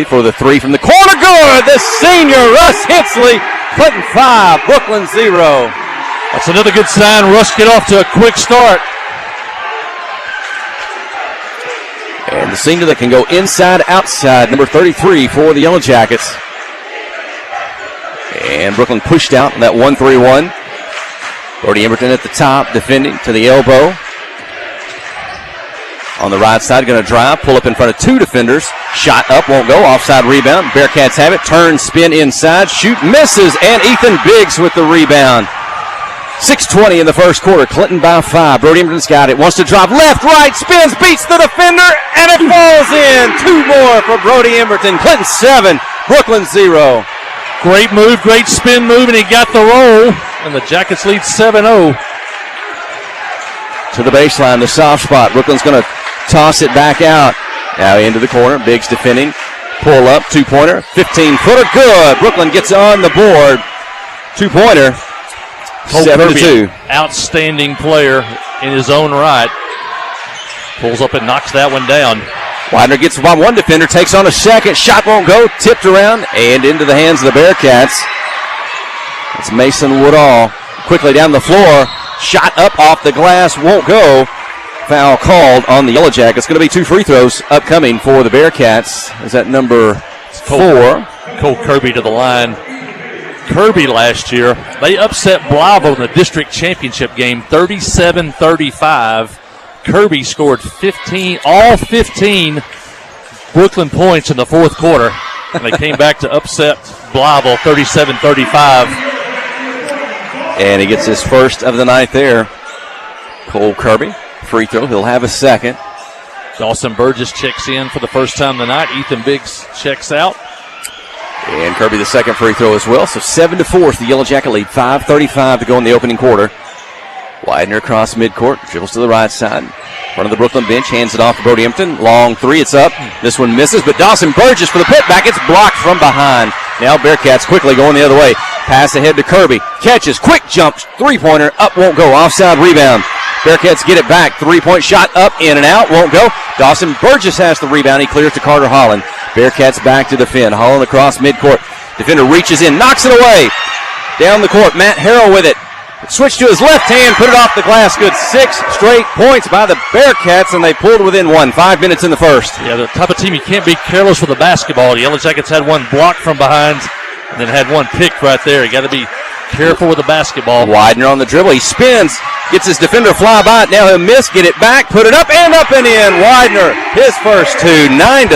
For the three from the corner, good! The senior, Russ Hensley, Clinton 5, Brooklyn 0. That's another good sign. Russ get off to a quick start. And the senior that can go inside, outside, number 33 for the Yellow Jackets. And Brooklyn pushed out in that 1-3-1. Brody Emberton at the top, defending to the elbow. On the right side, going to drive, pull up in front of two defenders. Shot up, won't go. Offside rebound. Bearcats have it. Turn, spin inside. Shoot, misses. And Ethan Biggs with the rebound. 6:20 in the first quarter. Clinton by 5. Brody Emberton's got it. Wants to drive left, right, spins, beats the defender, and it falls in. Two more for Brody Emberton. Clinton 7, Brooklyn 0. Great move, great spin move, and he got the roll. And the Jackets lead 7-0. To the baseline, the soft spot. Brooklyn's going to toss it back out. Now into the corner. Biggs defending. Pull up. Two-pointer. 15-footer. Good. Brooklyn gets on the board. Two-pointer. 7-2. Outstanding player in his own right. Pulls up and knocks that one down. Widener gets by one defender. Takes on a second. Shot won't go. Tipped around and into the hands of the Bearcats. It's Mason Woodall. Quickly down the floor. Shot up off the glass. Won't go. Foul called on the Yellow Jackets. Going to be two free throws upcoming for the Bearcats. Is that number 4? Cole Kirby to the line. Kirby last year, they upset Blyville in the district championship game 37-35. Kirby scored all 15 Brooklyn points in the fourth quarter. And they came back to upset Blyville 37-35. And he gets his first of the night there. Cole Kirby. Free throw. He'll have a second. Dawson Burgess checks in for the first time tonight. Ethan Biggs checks out. And Kirby the second free throw as well. So 7-4 is the Yellow Jacket lead. 5:35 to go in the opening quarter. Widener across midcourt. Dribbles to the right side. Front of the Brooklyn bench. Hands it off to Brody Emberton. Long three. It's up. This one misses. But Dawson Burgess for the putback. It's blocked from behind. Now Bearcats quickly going the other way. Pass ahead to Kirby. Catches. Quick jump. Three-pointer. Up. Won't go. Offside rebound. Bearcats get it back. Three-point shot up, in and out. Won't go. Dawson Burgess has the rebound. He clears to Carter Holland. Bearcats back to defend. Holland across midcourt. Defender reaches in. Knocks it away. Down the court. Matt Harrell with it. Switch to his left hand. Put it off the glass. Good. 6 straight points by the Bearcats, and they pulled within 1. 5 minutes in the first. Yeah, the type of team you can't be careless with the basketball. The Yellow Jackets had one blocked from behind and then had one picked right there. You got to be careful with the basketball. Widener on the dribble. He spins. Gets his defender fly by it. Now he'll miss. Get it back. Put it up and in. Widener, his first two. 9-6.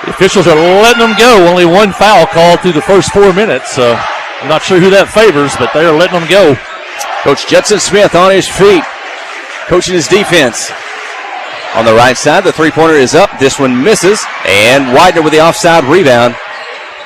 The officials are letting them go. Only one foul called through the first 4 minutes. So I'm not sure who that favors, but they are letting them go. Coach Judson Smith on his feet. Coaching his defense. On the right side, the three-pointer is up. This one misses. And Widener with the offside rebound.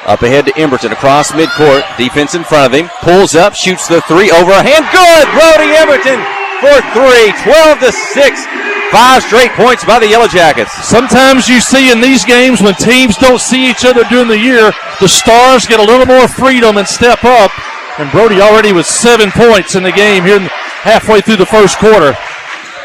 Up ahead to Emberton across midcourt. Defense in front of him. Pulls up, shoots the three over a hand. Good! Brody Emberton for 3. 12-6. 5 straight points by the Yellow Jackets. Sometimes you see in these games when teams don't see each other during the year, the stars get a little more freedom and step up. And Brody already with 7 points in the game here halfway through the first quarter.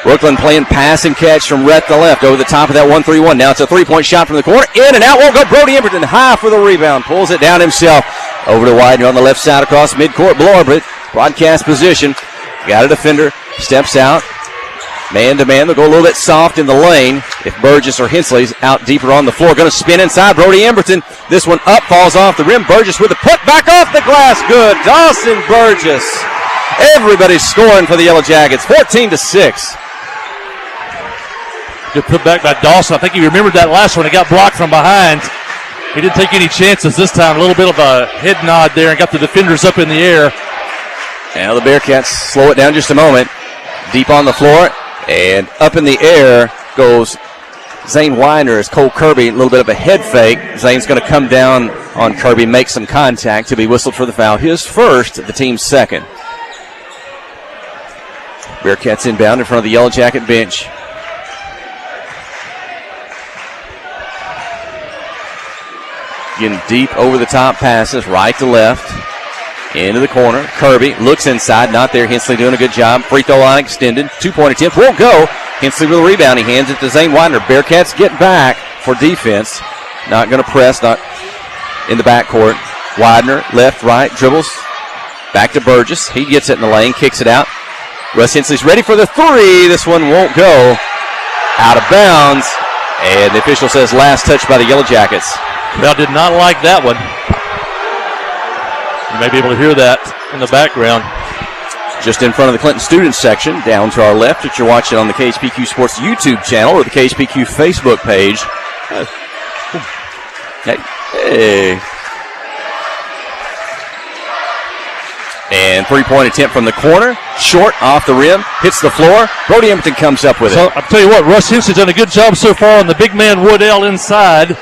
Brooklyn playing pass and catch from right to left over the top of that 1-3-1. Now it's a three-point shot from the corner. In and out. Won't go. Brody Emberton high for the rebound. Pulls it down himself. Over to Widener on the left side across midcourt. Blower, but broadcast position. Got a defender. Steps out. Man-to-man. They'll go a little bit soft in the lane if Burgess or Hensley's out deeper on the floor. Going to spin inside. Brody Emberton. This one up. Falls off the rim. Burgess with a put back off the glass. Good. Dawson Burgess. Everybody's scoring for the Yellow Jackets. 14-6. Good put back by Dawson. I think he remembered that last one. He got blocked from behind. He didn't take any chances this time. A little bit of a head nod there and got the defenders up in the air. Now the Bearcats slow it down just a moment. Deep on the floor and up in the air goes Zane Widener as Cole Kirby. A little bit of a head fake. Zane's going to come down on Kirby, make some contact. He'll be whistled for the foul. His first, the team's second. Bearcats inbound in front of the Yellow Jacket bench. Getting deep over the top passes, right to left. Into the corner. Kirby looks inside. Not there. Hensley doing a good job. Free throw line extended. 2-point attempt. Won't go. Hensley with a rebound. He hands it to Zane Widener. Bearcats get back for defense. not going to press, not in the backcourt. Widener, left, right, dribbles. Back to Burgess. He gets it in the lane, kicks it out. Russ Hensley's ready for the three. This one won't go. Out of bounds. And the official says last touch by the Yellow Jackets. Crowd did not like that one. You may be able to hear that in the background. Just in front of the Clinton students section, down to our left, that you're watching on the KHPQ Sports YouTube channel or the KHPQ Facebook page. Hey. And three-point attempt from the corner. Short, off the rim, hits the floor. Brody Emberton comes up with it. I'll tell you what, Russ Hensley's done a good job so far on the big man Woodell inside.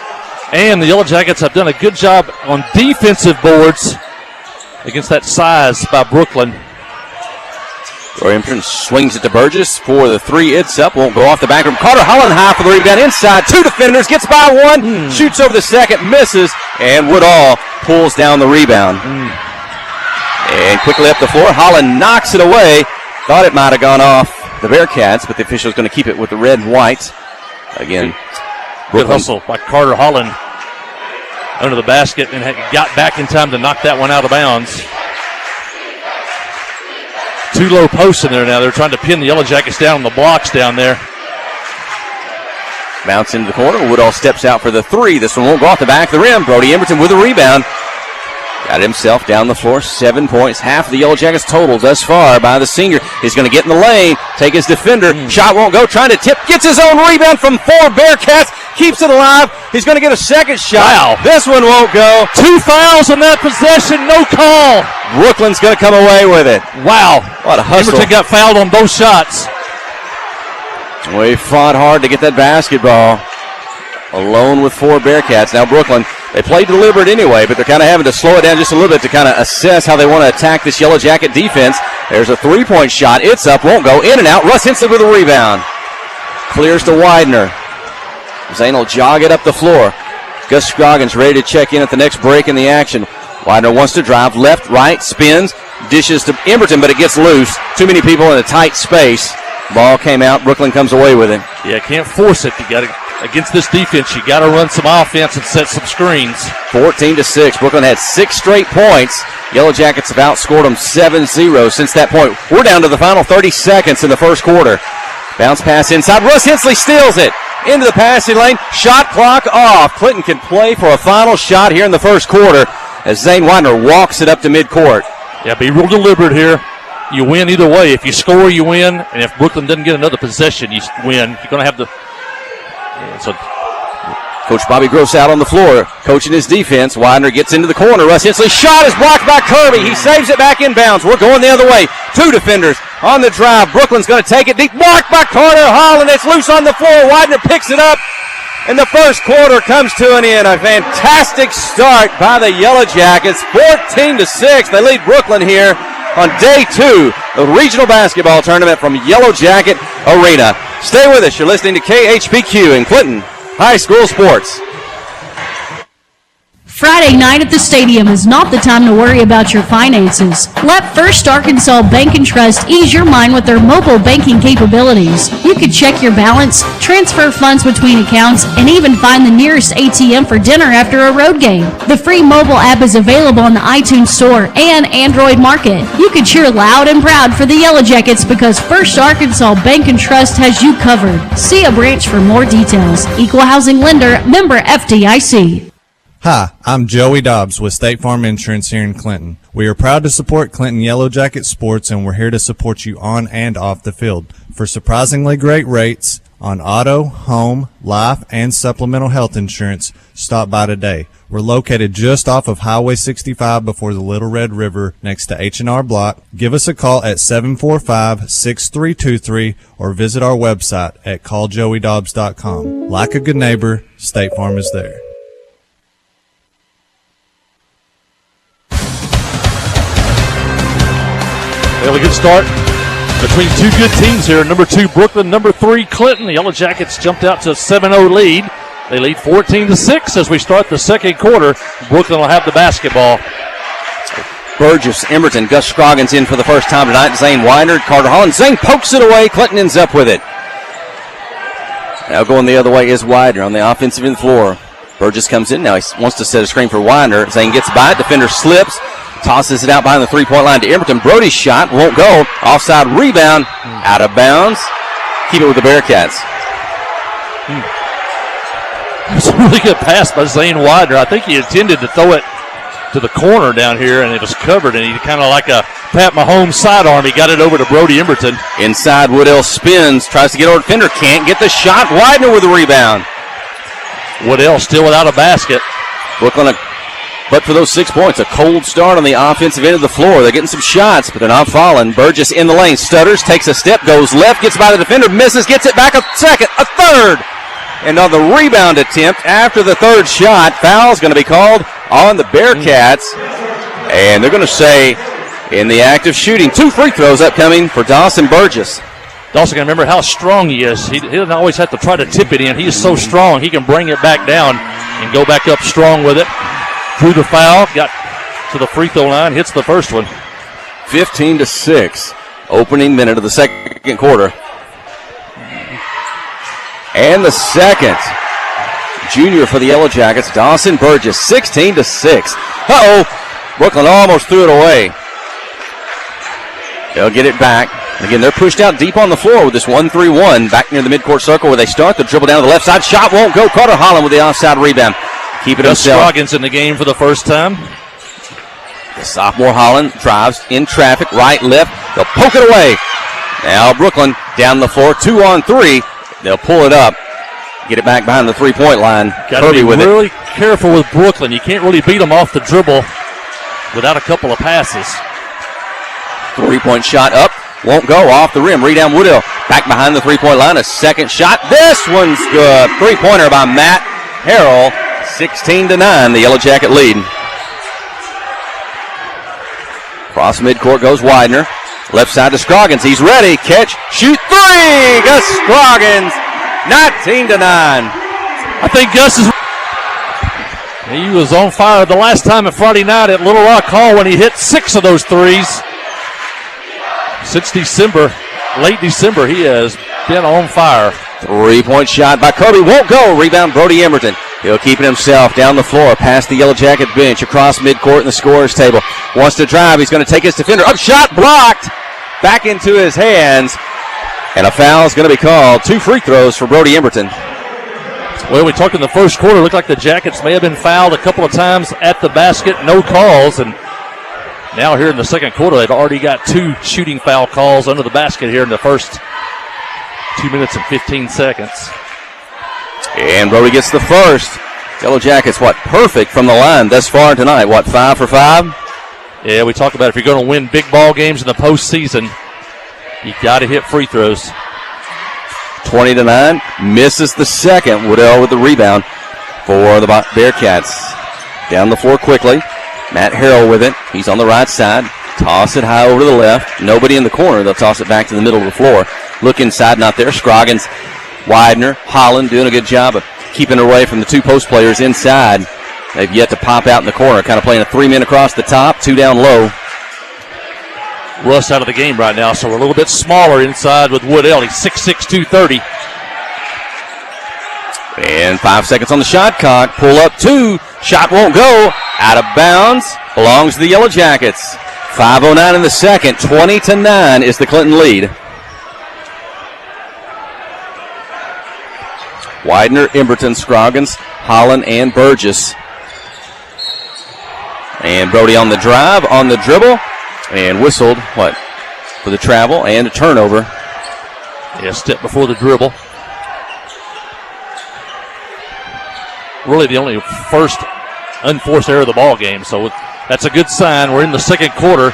And the Yellow Jackets have done a good job on defensive boards against that size by Brooklyn. Brody Emberton swings it to Burgess for the three. It's up. Won't go off the back of him. Carter Holland high for the rebound inside. Two defenders. Gets by one. Shoots over the second. Misses. And Woodall pulls down the rebound. And quickly up the floor, Holland knocks it away. Thought it might have gone off the Bearcats, but the official's going to keep it with the red and white. Again, good hustle by Carter Holland under the basket and got back in time to knock that one out of bounds. Two low posts in there now. They're trying to pin the Yellow Jackets down on the blocks down there. Bounce into the corner. Woodall steps out for the three. This one won't go off the back of the rim. Brody Emberton with a rebound. Got himself down the floor, 7 points. Half of the Yellow Jackets total thus far by the senior. He's going to get in the lane, take his defender. Shot won't go, trying to tip. Gets his own rebound from four Bearcats. Keeps it alive. He's going to get a second shot. Wow. This one won't go. 2 fouls on that possession, no call. Brooklyn's going to come away with it. Wow. What a hustle. Emberton got fouled on both shots. Well, he fought hard to get that basketball. Alone with four Bearcats. Now Brooklyn, they played deliberate anyway, but they're kind of having to slow it down just a little bit to kind of assess how they want to attack this Yellow Jacket defense. There's a three-point shot. It's up, won't go. In and out. Russ Hensley with a rebound. Clears to Widener. Zane will jog it up the floor. Gus Scroggins ready to check in at the next break in the action. Widener wants to drive left, right, spins, dishes to Emberton, but it gets loose. Too many people in a tight space. Ball came out. Brooklyn comes away with it. Yeah, can't force it. You got to. Against this defense, you got to run some offense and set some screens. 14-6. Brooklyn had 6 straight points. Yellow Jackets have outscored them 7-0 since that point. We're down to the final 30 seconds in the first quarter. Bounce pass inside. Russ Hensley steals it into the passing lane. Shot clock off. Clinton can play for a final shot here in the first quarter as Zane Widener walks it up to midcourt. Yeah, be real deliberate here. You win either way. If you score, you win. And if Brooklyn doesn't get another possession, you win. You're going to have the... So Coach Bobby Gross out on the floor, coaching his defense. Widener gets into the corner. Russ Hensley's shot is blocked by Kirby. He saves it back in bounds. We're going the other way. 2 defenders on the drive. Brooklyn's going to take it deep. Blocked by Carter Holland. It's loose on the floor. Widener picks it up. And the first quarter comes to an end. A fantastic start by the Yellow Jackets. 14-6. They lead Brooklyn here on day 2 of the regional basketball tournament from Yellow Jacket Arena. Stay with us. You're listening to KHPQ in Clinton High School Sports. Friday night at the stadium is not the time to worry about your finances. Let First Arkansas Bank and Trust ease your mind with their mobile banking capabilities. You can check your balance, transfer funds between accounts, and even find the nearest ATM for dinner after a road game. The free mobile app is available on the iTunes Store and Android Market. You can cheer loud and proud for the Yellow Jackets because First Arkansas Bank and Trust has you covered. See a branch for more details. Equal housing lender, member FDIC. Hi, I'm Joey Dobbs with State Farm Insurance here in Clinton. We are proud to support Clinton Yellow Jacket sports, and we're here to support you on and off the field. For surprisingly great rates on auto, home, life, and supplemental health insurance, stop by today. We're located just off of Highway 65 before the Little Red River next to H&R Block. Give us a call at 745-6323 or visit our website at calljoeydobbs.com. Like a good neighbor, State Farm is there. They have a good start between 2 good teams here. Number 2, Brooklyn. Number 3, Clinton. The Yellow Jackets jumped out to a 7-0 lead. They lead 14-6 as we start the second quarter. Brooklyn will have the basketball. Burgess, Emberton, Gus Scroggins in for the first time tonight. Zane Widener, Carter Holland. Zane pokes it away. Clinton ends up with it. Now going the other way is Widener on the offensive end floor. Burgess comes in. Now he wants to set a screen for Winder. Zane gets by it. Defender slips. Tosses it out behind the three-point line to Emberton. Brody's shot won't go. Offside rebound. Out of bounds. Keep it with the Bearcats. It's a really good pass by Zane Widener. I think he intended to throw it to the corner down here, and it was covered, and he kind of like a Pat Mahomes sidearm. He got it over to Brody Emberton. Inside, Woodell spins, tries to get over defender, can't get the shot. Widener with the rebound. Woodell still without a basket. Brooklyn, but for those 6 points, a cold start on the offensive end of the floor. They're getting some shots, but they're not falling. Burgess in the lane, stutters, takes a step, goes left, gets by the defender, misses, gets it back a second, a third. And on the rebound attempt after the third shot, foul's going to be called on the Bearcats. And they're going to say in the act of shooting, 2 free throws upcoming for Dawson Burgess. Dawson, got to remember how strong he is. He doesn't always have to try to tip it in. He is so strong, he can bring it back down and go back up strong with it. Through the foul, got to the free throw line, hits the first one. 15-6, opening minute of the second quarter. And the second. Junior for the Yellow Jackets, Dawson Burgess, 16-6. Brooklyn almost threw it away. They'll get it back. Again, they're pushed out deep on the floor with this 1-3-1 back near the midcourt circle where they start. The dribble down to the left side. Shot won't go. Carter Holland with the offside rebound. Keep it himself. Scroggins in the game for the first time. The sophomore Holland drives in traffic, right, left. They'll poke it away. Now Brooklyn down the floor, 2-on-3. They'll pull it up. Get it back behind the three-point line. Got to be really careful with Brooklyn. You can't really beat them off the dribble without a couple of passes. 3-point shot up. Won't go off the rim. Rebound Woodell. Back behind the three-point line. A second shot. This one's good. Three-pointer by Matt Harrell. 16-9. The Yellow Jacket lead. Cross midcourt goes Widener. Left side to Scroggins. He's ready. Catch. Shoot. Three. Gus Scroggins. 19-9. I think Gus is. He was on fire the last time at Friday night at Little Rock Hall when he hit 6 of those threes. Since December, late December, he has been on fire. 3-point shot by Kirby. Won't go. Rebound Brody Emberton. He'll keep it himself down the floor past the Yellow Jacket bench across midcourt in the scorer's table. Wants to drive. He's going to take his defender. Up shot blocked. Back into his hands. And a foul is going to be called. 2 free throws for Brody Emberton. Well, we talked in the first quarter. Looked like the Jackets may have been fouled a couple of times at the basket. No calls. And now here in the second quarter, they've already got 2 shooting foul calls under the basket here in the first 2 minutes and 15 seconds. And Brody gets the first. Yellow Jackets, perfect from the line thus far tonight. 5 for 5? Yeah, we talked about if you're going to win big ball games in the postseason, you got to hit free throws. 20-9. Misses the second. Woodell with the rebound for the Bearcats. Down the floor quickly. Matt Harrell with it. He's on the right side. Toss it high over to the left. Nobody in the corner. They'll toss it back to the middle of the floor. Look inside, not there. Scroggins, Widener, Holland doing a good job of keeping away from the 2 post players inside. They've yet to pop out in the corner. Kind of playing a 3-man across the top, 2 down low. Russ out of the game right now, so we're a little bit smaller inside with Woodell. He's 6'6", 230. And 5 seconds on the shot clock. Pull up 2. Shot won't go. Out of bounds. Belongs to the Yellow Jackets. 5:09 in the second. 20-9 is the Clinton lead. Widener, Emberton, Scroggins, Holland, and Burgess. And Brody on the drive, on the dribble, and whistled, for the travel and a turnover. Yeah, step before the dribble. Really the only first unforced error of the ball game, so that's a good sign. We're in the second quarter.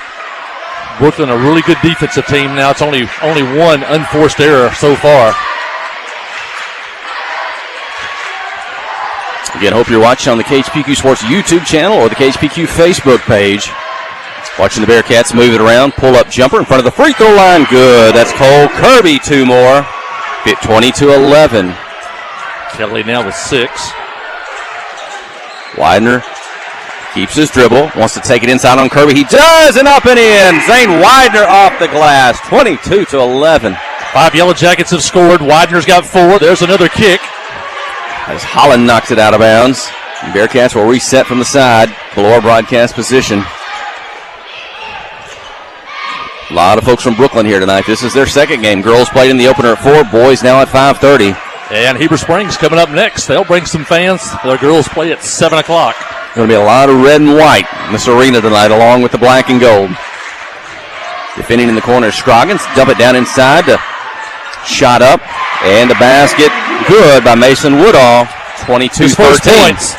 Brooklyn, a really good defensive team now. It's only 1 unforced error so far. Again, hope you're watching on the KHPQ Sports YouTube channel or the KHPQ Facebook page. Watching the Bearcats move it around. Pull-up jumper in front of the free throw line. Good. That's Cole Kirby. 2 more. 20-11. Kelly now with 6. Widener keeps his dribble. Wants to take it inside on Kirby. He does, and up and in. Zane Widener off the glass. 22-11. 5 Yellow Jackets have scored. Widener's got 4. There's another kick. as Holland knocks it out of bounds. Bearcats will reset from the side below our broadcast position. A lot of folks from Brooklyn here tonight. This is their second game. Girls played in the opener at 4, boys now at 5:30. And Heber Springs coming up next. They'll bring some fans. Their girls play at 7 o'clock. Going to be a lot of red and white in this arena tonight, along with the black and gold. Defending in the corner, Scroggins. Dump it down inside. Shot up. And the basket good by Mason Woodall. 22-13.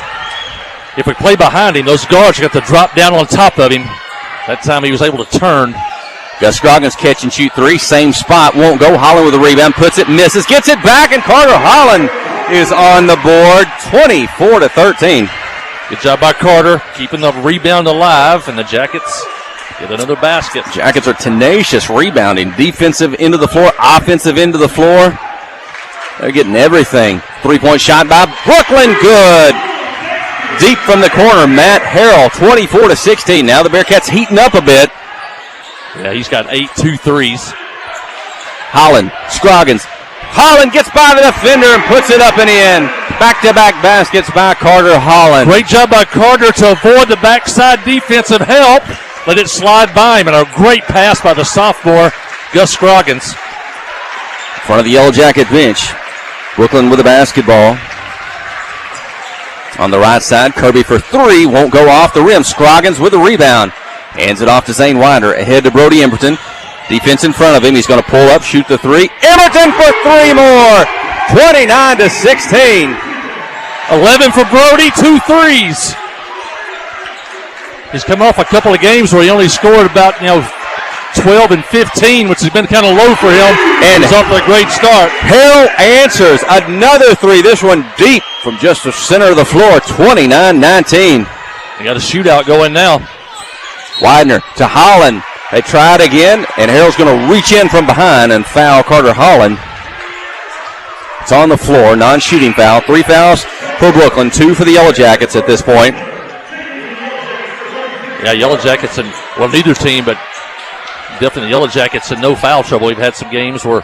If we play behind him, those guards are going to drop down on top of him. That time he was able to turn. Gus Scroggins catch and shoot 3. Same spot. Won't go. Holland with a rebound. Puts it. Misses. Gets it back. And Carter Holland is on the board. 24-13. Good job by Carter. Keeping the rebound alive. And the Jackets get another basket. Jackets are tenacious rebounding. Defensive end of the floor. Offensive end of the floor. They're getting everything. 3-point shot by Brooklyn. Good. Deep from the corner. Matt Harrell. 24-16. Now the Bearcats heating up a bit. Yeah, he's got 8 2-3s. Holland, Scroggins. Holland gets by the defender and puts it up and in. Back-to-back baskets by Carter Holland. Great job by Carter to avoid the backside defensive help. Let it slide by him, and a great pass by the sophomore, Gus Scroggins. In front of the Yellow Jacket bench. Brooklyn with the basketball. On the right side, Kirby for 3. Won't go off the rim. Scroggins with the rebound. Hands it off to Zane Winder. Ahead to Brody Emberton. Defense in front of him. He's going to pull up, shoot the 3. Emberton for 3 more. 29-16. 11 for Brody, 2 threes. He's come off a couple of games where he only scored about 12 and 15, which has been kind of low for him. And he's off to a great start. Harrell answers another 3. This one deep from just the center of the floor. 29-19. They got a shootout going now. Widener to Holland. They try it again, and Harrell's going to reach in from behind and foul Carter Holland. It's on the floor, non-shooting foul. 3 fouls for Brooklyn, 2 for the Yellow Jackets at this point. Yeah, Yellow Jackets, and well, neither team, but definitely Yellow Jackets in no foul trouble. We've had some games where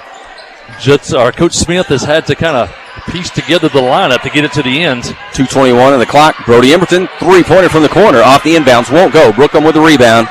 Coach Smith has had to kind of piece together the lineup to get it to the end. 2:21 on the clock. Brody Emberton, 3-pointer from the corner. Off the inbounds, won't go. Brooklyn with the rebound.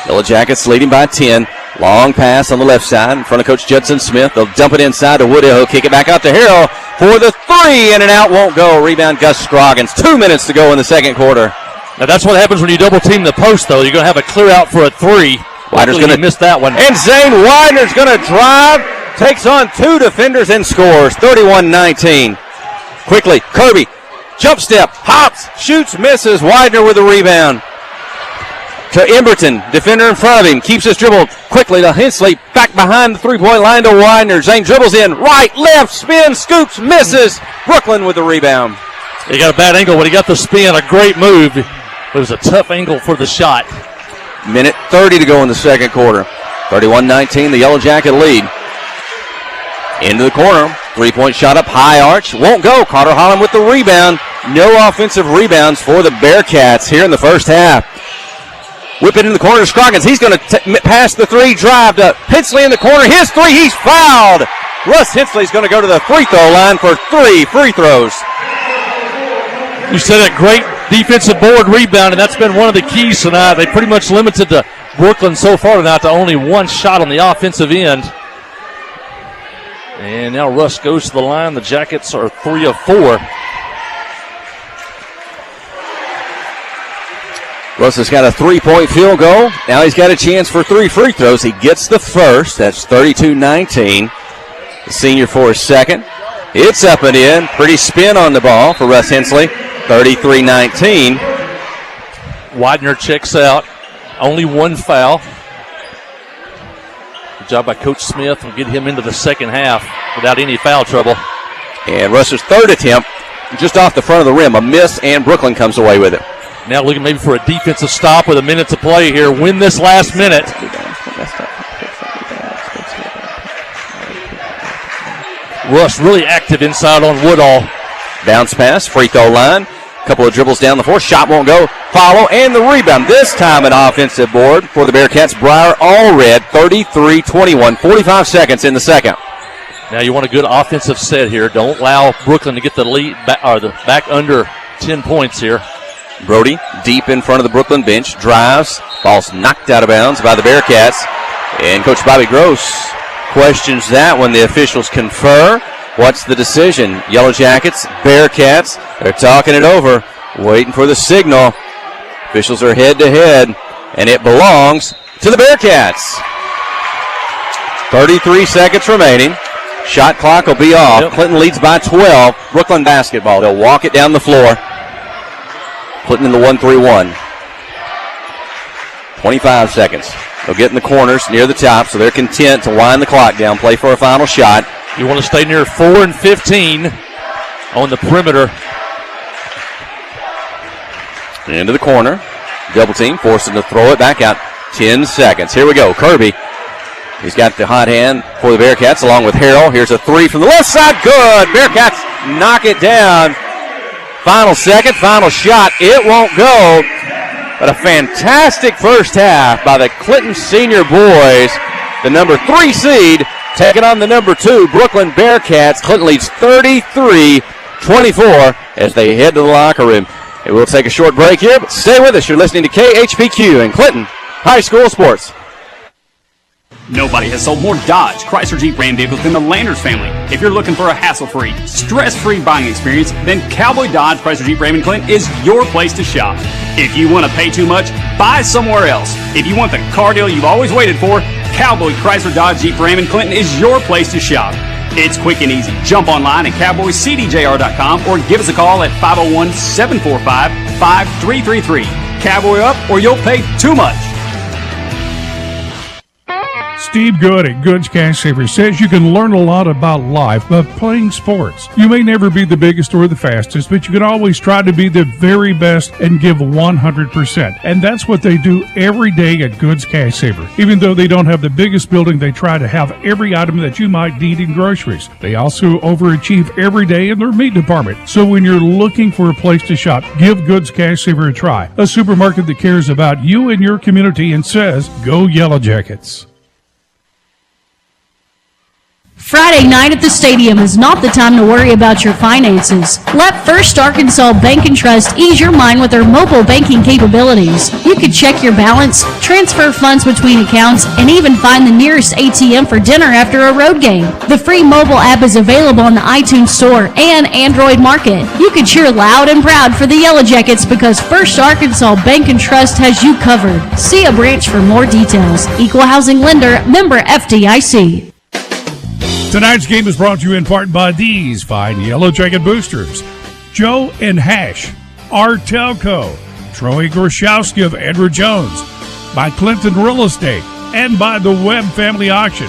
Yellow Jackets leading by 10. Long pass on the left side in front of Coach Judson Smith. They'll dump it inside to Woodhill. He'll kick it back out to Harrell for the 3. In and out, won't go. Rebound Gus Scroggins. 2 minutes to go in the second quarter. Now that's what happens when you double team the post, though. You're going to have a clear out for a 3. Widener's going to miss that one. And Zane Widener's going to drive. Takes on 2 defenders and scores. 31-19. Quickly, Kirby, jump step, hops, shoots, misses. Widener with the rebound. To Emberton, defender in front of him, keeps his dribble quickly to Hensley, back behind the 3-point line to Widener. Zane dribbles in, right, left, spins, scoops, misses. Brooklyn with the rebound. He got a bad angle when he got the spin, a great move. It was a tough angle for the shot. Minute 30 to go in the second quarter. 31-19, the Yellow Jacket lead. Into the corner, 3-point shot up, high arch, won't go. Carter Holland with the rebound. No offensive rebounds for the Bearcats here in the first half. Whip it in the corner to Scroggins. He's going to pass the 3, drive to Hensley in the corner. His 3, he's fouled. Russ Hensley's going to go to the free throw line for 3 free throws. You said a great defensive board rebound, and that's been one of the keys tonight. They pretty much limited to Brooklyn so far tonight to only 1 shot on the offensive end. And now Russ goes to the line. The Jackets are 3 of 4. Russ has got a 3-point field goal. Now he's got a chance for 3 free throws. He gets the first. That's 32-19. The senior for his second. It's up and in. Pretty spin on the ball for Russ Hensley. 33-19. Widener checks out. Only 1 foul. Good job by Coach Smith. We'll get him into the second half without any foul trouble. And Russ's third attempt, just off the front of the rim. A miss, and Brooklyn comes away with it. Now looking maybe for a defensive stop with a minute to play here. Win this last minute. Russ really active inside on Woodall. Bounce pass, free throw line. Couple of dribbles down the floor. Shot won't go. Follow and the rebound. This time an offensive board for the Bearcats. Breyer Allred, 33-21. 45 seconds in the second. Now you want a good offensive set here. Don't allow Brooklyn to get the lead back under 10 points here. Brody deep in front of the Brooklyn bench, drives, ball's knocked out of bounds by the Bearcats, and Coach Bobby Gross questions that when the officials confer. What's the decision? Yellow Jackets, Bearcats, they're talking it over, waiting for the signal. Officials are head to head, and it belongs to the Bearcats. 33 seconds remaining. Shot clock will be off. Yep. Clinton leads by 12. Brooklyn basketball. They'll walk it down the floor. Clinton in the 1-3-1. 25 seconds. They'll get in the corners near the top, so they're content to wind the clock down, play for a final shot. You want to stay near 4 and 15 on the perimeter. Into the corner. Double team, forcing to throw it back out. 10 seconds. Here we go. Kirby. He's got the hot hand for the Bearcats along with Harrell. Here's a three from the left side. Good. Bearcats knock it down. Final second, final shot. It won't go. But a fantastic first half by the Clinton Senior boys. The number 3 seed taking on the number 2 Brooklyn Bearcats. Clinton leads 33-24 as they head to the locker room. And we'll take a short break here, but stay with us. You're listening to KHPQ and Clinton High School Sports. Nobody has sold more Dodge, Chrysler, Jeep, Ram vehicles than the Landers family. If you're looking for a hassle-free, stress-free buying experience, then Cowboy Dodge, Chrysler, Jeep, Ram, and Clinton is your place to shop. If you want to pay too much, buy somewhere else. If you want the car deal you've always waited for, Cowboy, Chrysler, Dodge, Jeep, Ram, and Clinton is your place to shop. It's quick and easy. Jump online at cowboycdjr.com or give us a call at 501-745-5333. Cowboy up or you'll pay too much. Steve Good at Goods Cash Savers says you can learn a lot about life by playing sports. You may never be the biggest or the fastest, but you can always try to be the very best and give 100%. And that's what they do every day at Goods Cash Saver. Even though they don't have the biggest building, they try to have every item that you might need in groceries. They also overachieve every day in their meat department. So when you're looking for a place to shop, give Goods Cash Saver a try. A supermarket that cares about you and your community and says, go Yellow Jackets. Friday night at the stadium is not the time to worry about your finances. Let First Arkansas Bank and Trust ease your mind with their mobile banking capabilities. You can check your balance, transfer funds between accounts, and even find the nearest ATM for dinner after a road game. The free mobile app is available on the iTunes Store and Android Market. You can cheer loud and proud for the Yellow Jackets because First Arkansas Bank and Trust has you covered. See a branch for more details. Equal Housing Lender, member FDIC. Tonight's game is brought to you in part by these fine Yellow Jacket boosters: Joe and Hash, Artelco, Troy Gorshowski of Edward Jones, by Clinton Real Estate, and by the Webb Family Auction,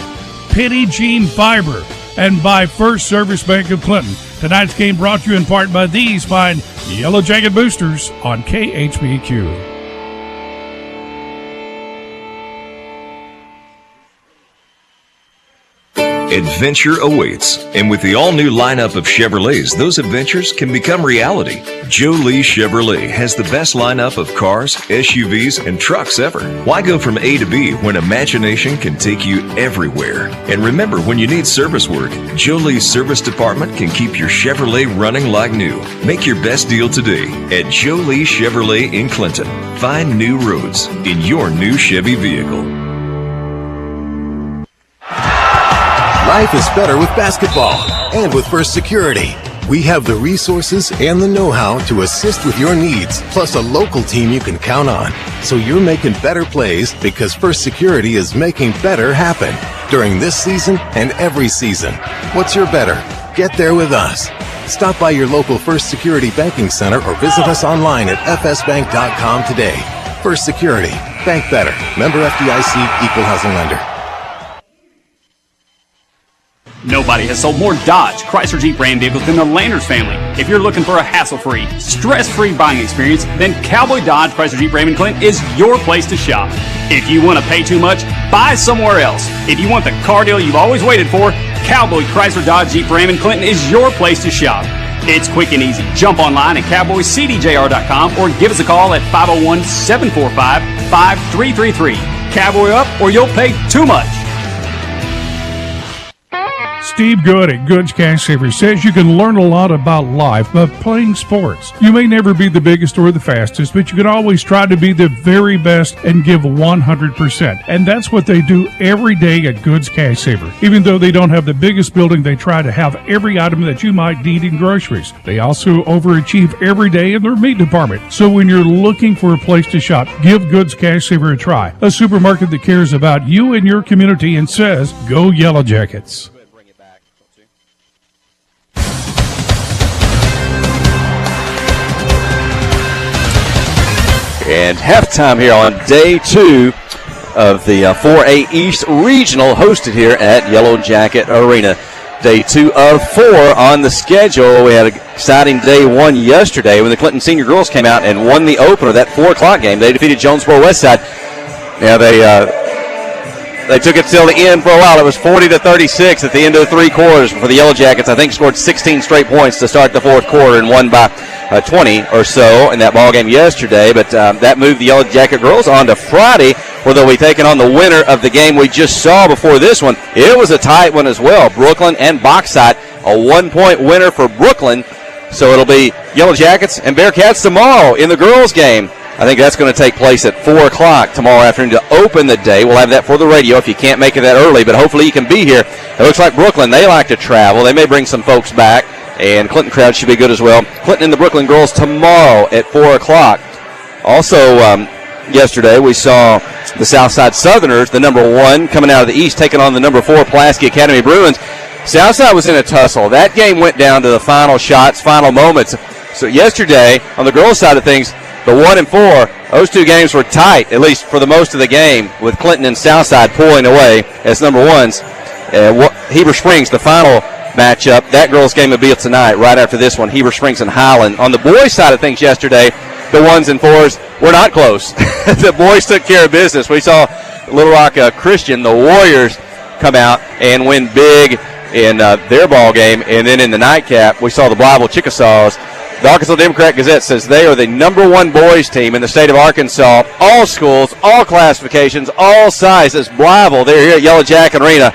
Penny Jean Fiber, and by First Service Bank of Clinton. Tonight's game brought to you in part by these fine Yellow Jacket boosters on KHPQ. Adventure awaits, and with the all-new lineup of Chevrolets, those adventures can become reality. Joe Lee Chevrolet has the best lineup of cars, SUVs, and trucks ever. Why go from A to B when imagination can take you everywhere? And remember, when you need service work, Joe Lee's service department can keep your Chevrolet running like new. Make your best deal today at Joe Lee Chevrolet in Clinton. Find new roads in your new Chevy vehicle. Life is better with basketball and with First Security. We have the resources and the know-how to assist with your needs, plus a local team you can count on. So you're making better plays because First Security is making better happen during this season and every season. What's your better? Get there with us. Stop by your local First Security Banking Center or visit us online at fsbank.com today. First Security. Bank better. Member FDIC, Equal Housing Lender. Nobody has sold more Dodge, Chrysler, Jeep, Ram vehicles than the Landers family. If you're looking for a hassle-free, stress-free buying experience, then Cowboy Dodge, Chrysler, Jeep, Ram, and Clinton is your place to shop. If you want to pay too much, buy somewhere else. If you want the car deal you've always waited for, Cowboy, Chrysler, Dodge, Jeep, Ram, and Clinton is your place to shop. It's quick and easy. Jump online at cowboycdjr.com or give us a call at 501-745-5333. Cowboy up or you'll pay too much. Steve Good at Goods Cash Savers says you can learn a lot about life by playing sports. You may never be the biggest or the fastest, but you can always try to be the very best and give 100%. And that's what they do every day at Goods Cash Saver. Even though they don't have the biggest building, they try to have every item that you might need in groceries. They also overachieve every day in their meat department. So when you're looking for a place to shop, give Goods Cash Saver a try. A supermarket that cares about you and your community and says, go Yellow Jackets. And halftime here on day 2 of the 4A East Regional hosted here at Yellow Jacket Arena. Day 2 of 4 on the schedule. We had an exciting day 1 yesterday when the Clinton Senior Girls came out and won the opener, that 4 o'clock game. They defeated Jonesboro Westside. Now they took it till the end for a while. It was 40-36 at the end of the 3 quarters for the Yellow Jackets. I think scored 16 straight points to start the 4th quarter and won by 20 or so in that ball game yesterday. But that moved the Yellow Jacket girls on to Friday, where they'll be taking on the winner of the game we just saw before this one. It was a tight one as well. Brooklyn and Bauxite, a 1-point winner for Brooklyn. So it'll be Yellow Jackets and Bearcats tomorrow in the girls' game. I think that's going to take place at 4 o'clock tomorrow afternoon to open the day. We'll have that for the radio if you can't make it that early, but hopefully you can be here. It looks like Brooklyn, they like to travel. They may bring some folks back, and Clinton crowd should be good as well. Clinton and the Brooklyn girls tomorrow at 4 o'clock. Also, yesterday we saw the Southside Southerners, the number 1, coming out of the East, taking on the number 4 Pulaski Academy Bruins. Southside was in a tussle. That game went down to the final shots, final moments. So yesterday, on the girls' side of things, the 1 and 4, those 2 games were tight, at least for the most of the game, with Clinton and Southside pulling away as number 1s. Heber Springs, the final matchup, that girls' game will be tonight, right after this one, Heber Springs and Highland. On the boys' side of things yesterday, the 1s and 4s were not close. The boys took care of business. We saw Little Rock Christian, the Warriors, come out and win big in their ball game. And then in the nightcap, we saw the Blytheville Chickasaws. The Arkansas Democrat-Gazette says they are the number 1 boys team in the state of Arkansas. All schools, all classifications, all sizes. Blytheville, they're here at Yellow Jacket Arena.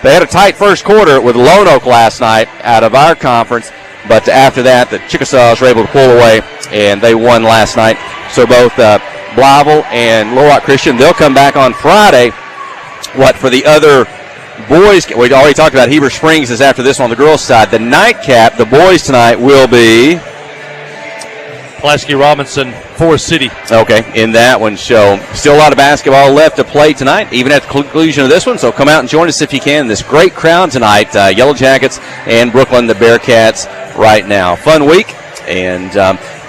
They had a tight first quarter with Lone Oak last night out of our conference. But after that, the Chickasaws were able to pull away, and they won last night. So both Blytheville and Little Rock Christian, they'll come back on Friday. What for the other boys, we already talked about Heber Springs is after this one on the girls' side. The nightcap, the boys tonight will be Pulaski Robinson, Forest City. Okay, in that one. So still a lot of basketball left to play tonight, even at the conclusion of this one. So come out and join us if you can. This great crowd tonight, Yellow Jackets and Brooklyn, the Bearcats right now. Fun week. And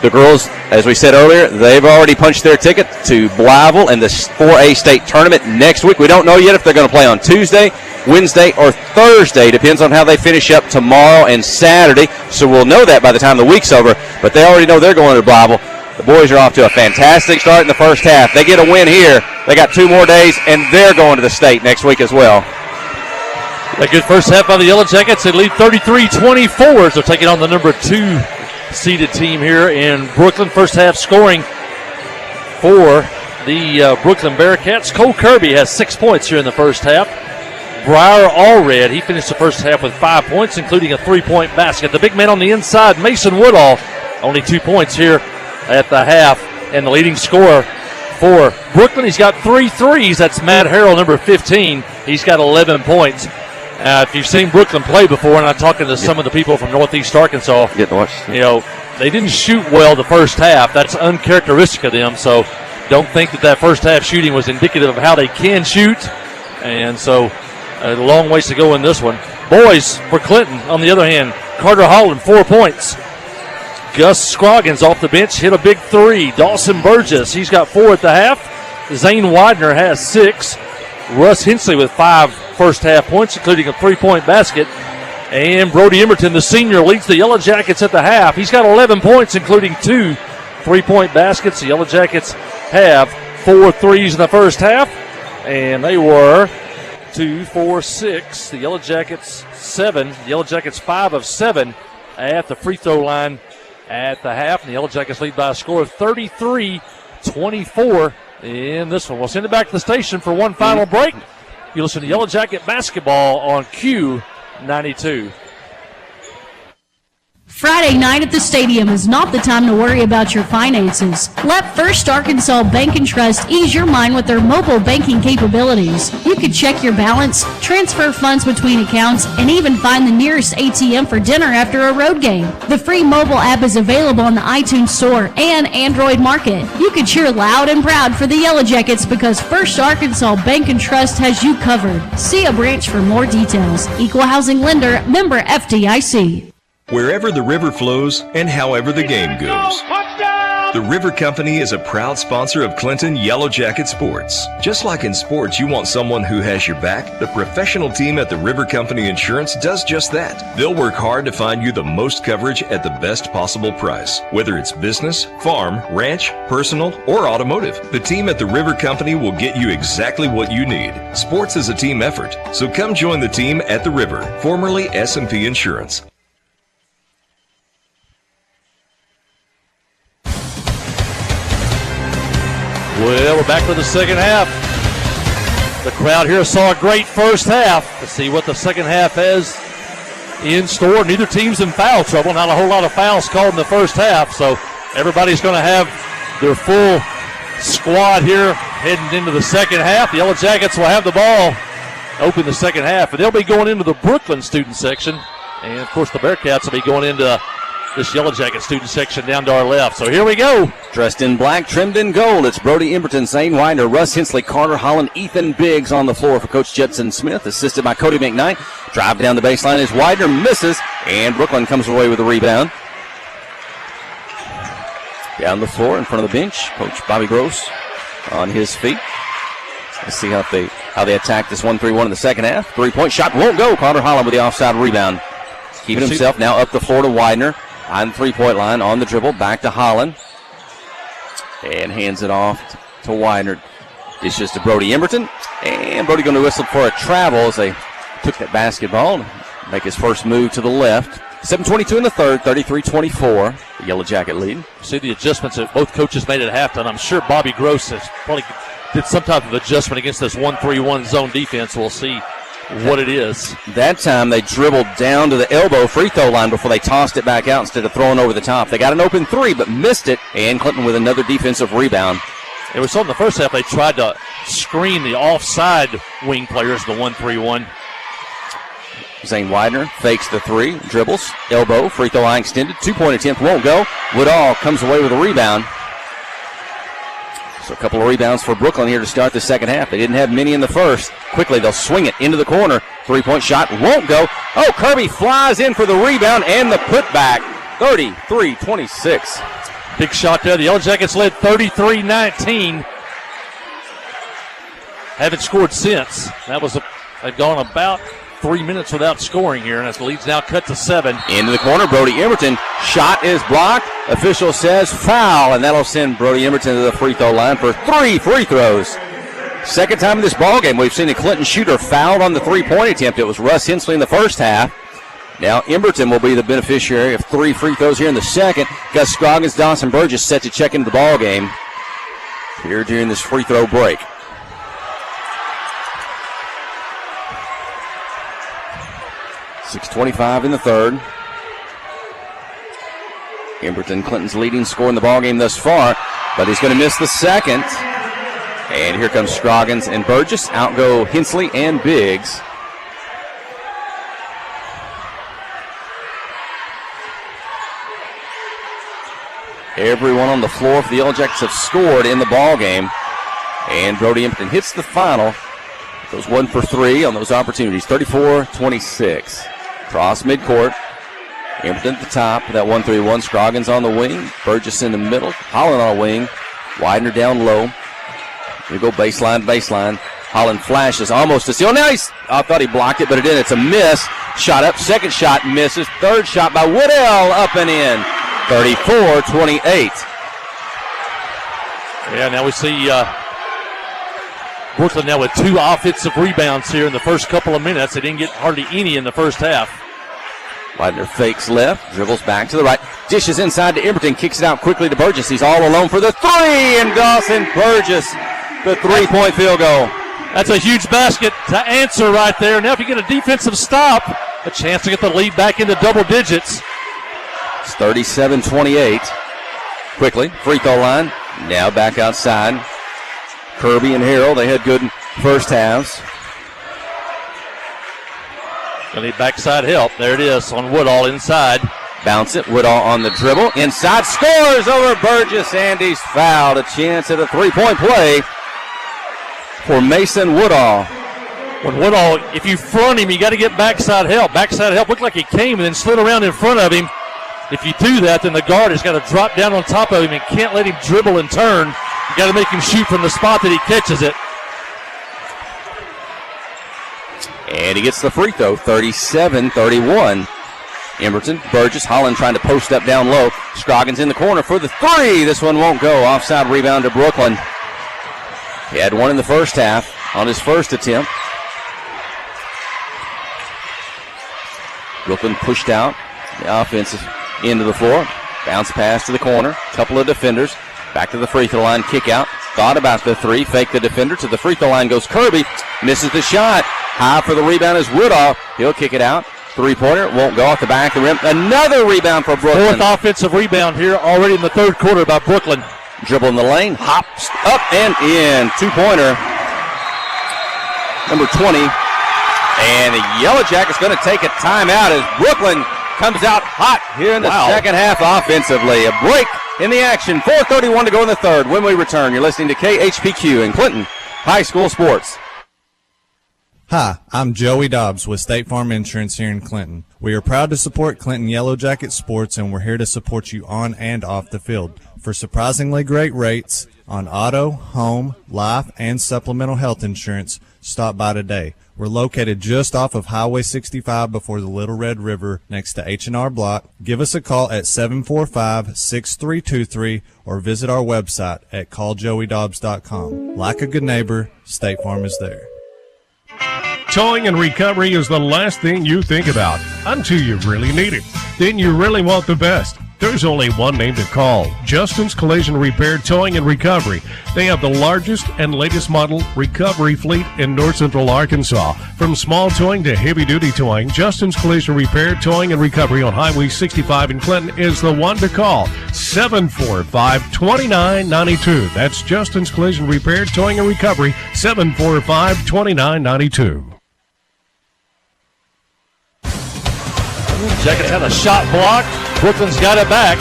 the girls, as we said earlier, they've already punched their ticket to Blytheville and the 4A state tournament next week. We don't know yet if they're going to play on Tuesday, Wednesday, or Thursday. Depends on how they finish up tomorrow and Saturday. So we'll know that by the time the week's over. But they already know they're going to Blytheville. The boys are off to a fantastic start in the first half. They get a win here. They got 2 more days, and they're going to the state next week as well. A good first half by the Yellow Jackets. They lead 33-24. So taking on the number 2 seeded team here in Brooklyn. First half scoring for the Brooklyn Bearcats. Cole Kirby has 6 points here in the first half. Briar Allred, he finished the first half with 5 points, including a 3-point basket. The big man on the inside, Mason Woodall, only 2 points here at the half. And the leading scorer for Brooklyn, he's got 3 threes. That's Matt Harrell, number 15. He's got 11 points. If you've seen Brooklyn play before, and I'm talking to some of the people from Northeast Arkansas, you know, they didn't shoot well the first half. That's uncharacteristic of them. So don't think that first half shooting was indicative of how they can shoot. And so a long ways to go in this one. Boys for Clinton, on the other hand, Carter Holland, 4 points. Gus Scroggins off the bench, hit a big 3. Dawson Burgess, he's got 4 at the half. Zane Widener has 6. Russ Hensley with 5 first half points, including a 3-point basket. And Brody Emerton, the senior, leads the Yellow Jackets at the half. He's got 11 points, including 2 3-point baskets. The Yellow Jackets have 4 threes in the first half, and they were 2, 4, 6. The Yellow Jackets 7. The Yellow Jackets 5 of 7 at the free throw line at the half. And the Yellow Jackets lead by a score of 33-24 in this one. We'll send it back to the station for one final break. You listen to Yellow Jacket basketball on Q 92. Friday night at the stadium is not the time to worry about your finances. Let First Arkansas Bank and Trust ease your mind with their mobile banking capabilities. You can check your balance, transfer funds between accounts, and even find the nearest ATM for dinner after a road game. The free mobile app is available on the iTunes Store and Android Market. You can cheer loud and proud for the Yellow Jackets because First Arkansas Bank and Trust has you covered. See a branch for more details. Equal Housing Lender, member FDIC. Wherever the river flows and however the game goes. The River Company is a proud sponsor of Clinton Yellow Jacket Sports. Just like in sports, you want someone who has your back. The professional team at the River Company Insurance does just that. They'll work hard to find you the most coverage at the best possible price. Whether it's business, farm, ranch, personal, or automotive, the team at the River Company will get you exactly what you need. Sports is a team effort, so come join the team at the River, formerly S&P Insurance. Well, we're back for the second half. The crowd here saw a great first half. To see what the second half has in store. Neither team's in foul trouble. Not a whole lot of fouls called in the first half, so everybody's going to have their full squad here heading into the second half. The Yellow Jackets will have the ball open the second half, and they'll be going into the Brooklyn student section. And, of course, the Bearcats will be going into this Yellow Jacket student section down to our left. So here we go. Dressed in black, trimmed in gold, it's Brody Emberton, Zane Widener, Russ Hensley, Carter Holland, Ethan Biggs on the floor for Coach Judson Smith, assisted by Cody McKnight. Drive down the baseline as Widener misses, and Brooklyn comes away with a rebound. Down the floor in front of the bench, Coach Bobby Gross on his feet. Let's see how they attack this 1-3-1 in the second half. Three-point shot won't go. Carter Holland with the offside rebound. Keeping himself now up the floor to Widener. On the three-point line, on the dribble, back to Holland. And hands it off to Widener. Dishes to Brody Emberton. And Brody going to whistle for a travel as they took that basketball and make his first move to the left. 7:22 in the third, 33-24. The Yellow Jacket lead. See the adjustments that both coaches made at halftime. I'm sure Bobby Gross has probably did some type of adjustment against this 1-3-1 zone defense. We'll see what it is. That time they dribbled down to the elbow free throw line before they tossed it back out instead of throwing over the top. They got an open three but missed it, and Clinton with another defensive rebound. It was in the first half they tried to screen the offside wing players, the 1-3-1. Zane Widener fakes the three, dribbles, elbow, free throw line extended, 2-point attempt won't go. Woodall comes away with a rebound. So a couple of rebounds for Brooklyn here to start the second half. They didn't have many in the first. Quickly, they'll swing it into the corner. Three-point shot won't go. Oh, Kirby flies in for the rebound and the putback. 33-26. Big shot there. The Yellow Jackets led 33-19. Haven't scored since. They've gone about 3 minutes without scoring here, and as the lead's now cut to 7. Into the corner, Brody Emberton. Shot is blocked. Official says foul, and that'll send Brody Emberton to the free throw line for 3 free throws. Second time in this ballgame we've seen a Clinton shooter fouled on the three-point attempt. It was Russ Hensley in the first half. Now Emberton will be the beneficiary of 3 free throws here in the second. Gus Scroggins, Dawson Burgess set to check into the ballgame here during this free throw break. .6:25 in the third. Emberton, Clinton's leading scorer in the ballgame thus far, but he's going to miss the second. And here comes Scroggins and Burgess. Out go Hensley and Biggs. Everyone on the floor for the Yellow Jackets have scored in the ballgame. And Brody Emberton hits the final. Goes 1 for 3 on those opportunities. 34-26. Cross midcourt. Emberton at the top. That 1-3-1. Scroggins on the wing. Burgess in the middle. Holland on a wing. Widener down low. We go baseline. Holland flashes almost to steal. Now I thought he blocked it, but it didn't. It's a miss. Shot up. Second shot misses. Third shot by Woodell. Up and in. 34-28. Yeah, now we see Brooklyn now with 2 offensive rebounds here in the first couple of minutes. They didn't get hardly any in the first half. Widener fakes left, dribbles back to the right, dishes inside to Emberton, kicks it out quickly to Burgess. He's all alone for the 3, and Dawson Burgess, the 3-point field goal. That's a huge basket to answer right there. Now if you get a defensive stop, a chance to get the lead back into double digits. It's 37-28. Quickly, free throw line. Now back outside. Kirby and Harrell, they had good first halves. They need backside help. There it is on Woodall inside. Bounce it. Woodall on the dribble. Inside, scores over Burgess, and he's fouled. A chance at a three-point play for Mason Woodall. When Woodall, if you front him, you got to get backside help. Backside help looked like he came and then slid around in front of him. If you do that, then the guard has got to drop down on top of him and can't let him dribble and turn. You got to make him shoot from the spot that he catches it. And he gets the free throw, 37-31. Emberton, Burgess, Holland trying to post up down low. Scroggins in the corner for the three. This one won't go. Offside rebound to Brooklyn. He had one in the first half on his first attempt. Brooklyn pushed out the offensive end of the floor. Bounce pass to the corner. Couple of defenders. Back to the free throw line. Kick out. Thought about the three. Fake the defender. To the free throw line goes Kirby. Misses the shot. High for the rebound is Woodall. He'll kick it out. Three-pointer won't go off the back of the rim. Another rebound for Brooklyn. Fourth offensive rebound here already in the third quarter by Brooklyn. Dribble in the lane. Hops up and in. Two-pointer. Number 20. And the Yellow Jackets going to take a timeout as Brooklyn comes out hot here in the second half offensively. A break in the action. 4:31 to go in the third. When we return, you're listening to KHPQ in Clinton High School Sports. Hi, I'm Joey Dobbs with State Farm Insurance here in Clinton. We are proud to support Clinton Yellow Jacket Sports, and we're here to support you on and off the field. For surprisingly great rates on auto, home, life, and supplemental health insurance, stop by today. We're located just off of Highway 65 before the Little Red River next to H&R Block. Give us a call at 745-6323 or visit our website at calljoeydobbs.com. Like a good neighbor, State Farm is there. Towing and recovery is the last thing you think about until you really need it. Then you really want the best. There's only one name to call, Justin's Collision Repair Towing and Recovery. They have the largest and latest model recovery fleet in north central Arkansas. From small towing to heavy-duty towing, Justin's Collision Repair Towing and Recovery on Highway 65 in Clinton is the one to call, 745-2992. That's Justin's Collision Repair Towing and Recovery, 745-2992. Jackets had a shot blocked. Brooklyn's got it back.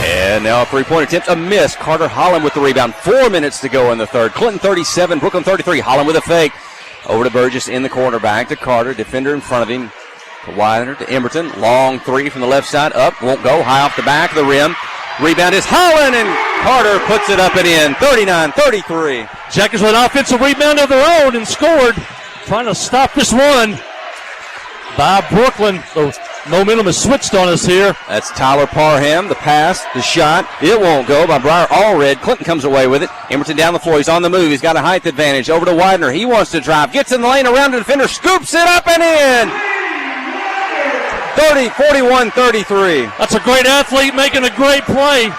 And now a three-point attempt, a miss. Carter Holland with the rebound. 4 minutes to go in the third. Clinton 37, Brooklyn 33. Holland with a fake. Over to Burgess in the corner. Back to Carter. Defender in front of him. To Widener, to Emberton. Long three from the left side. Up, won't go. High off the back of the rim. Rebound is Holland, and Carter puts it up and in. 39-33. Jackets with an offensive rebound of their own and scored. Trying to stop this one by Brooklyn. The momentum is switched on us here. That's Tyler Parham. The pass, the shot. It won't go by Briar Allred. Clinton comes away with it. Emberton down the floor. He's on the move. He's got a height advantage. Over to Widener. He wants to drive. Gets in the lane around the defender. Scoops it up and in. 41-33. That's a great athlete making a great play.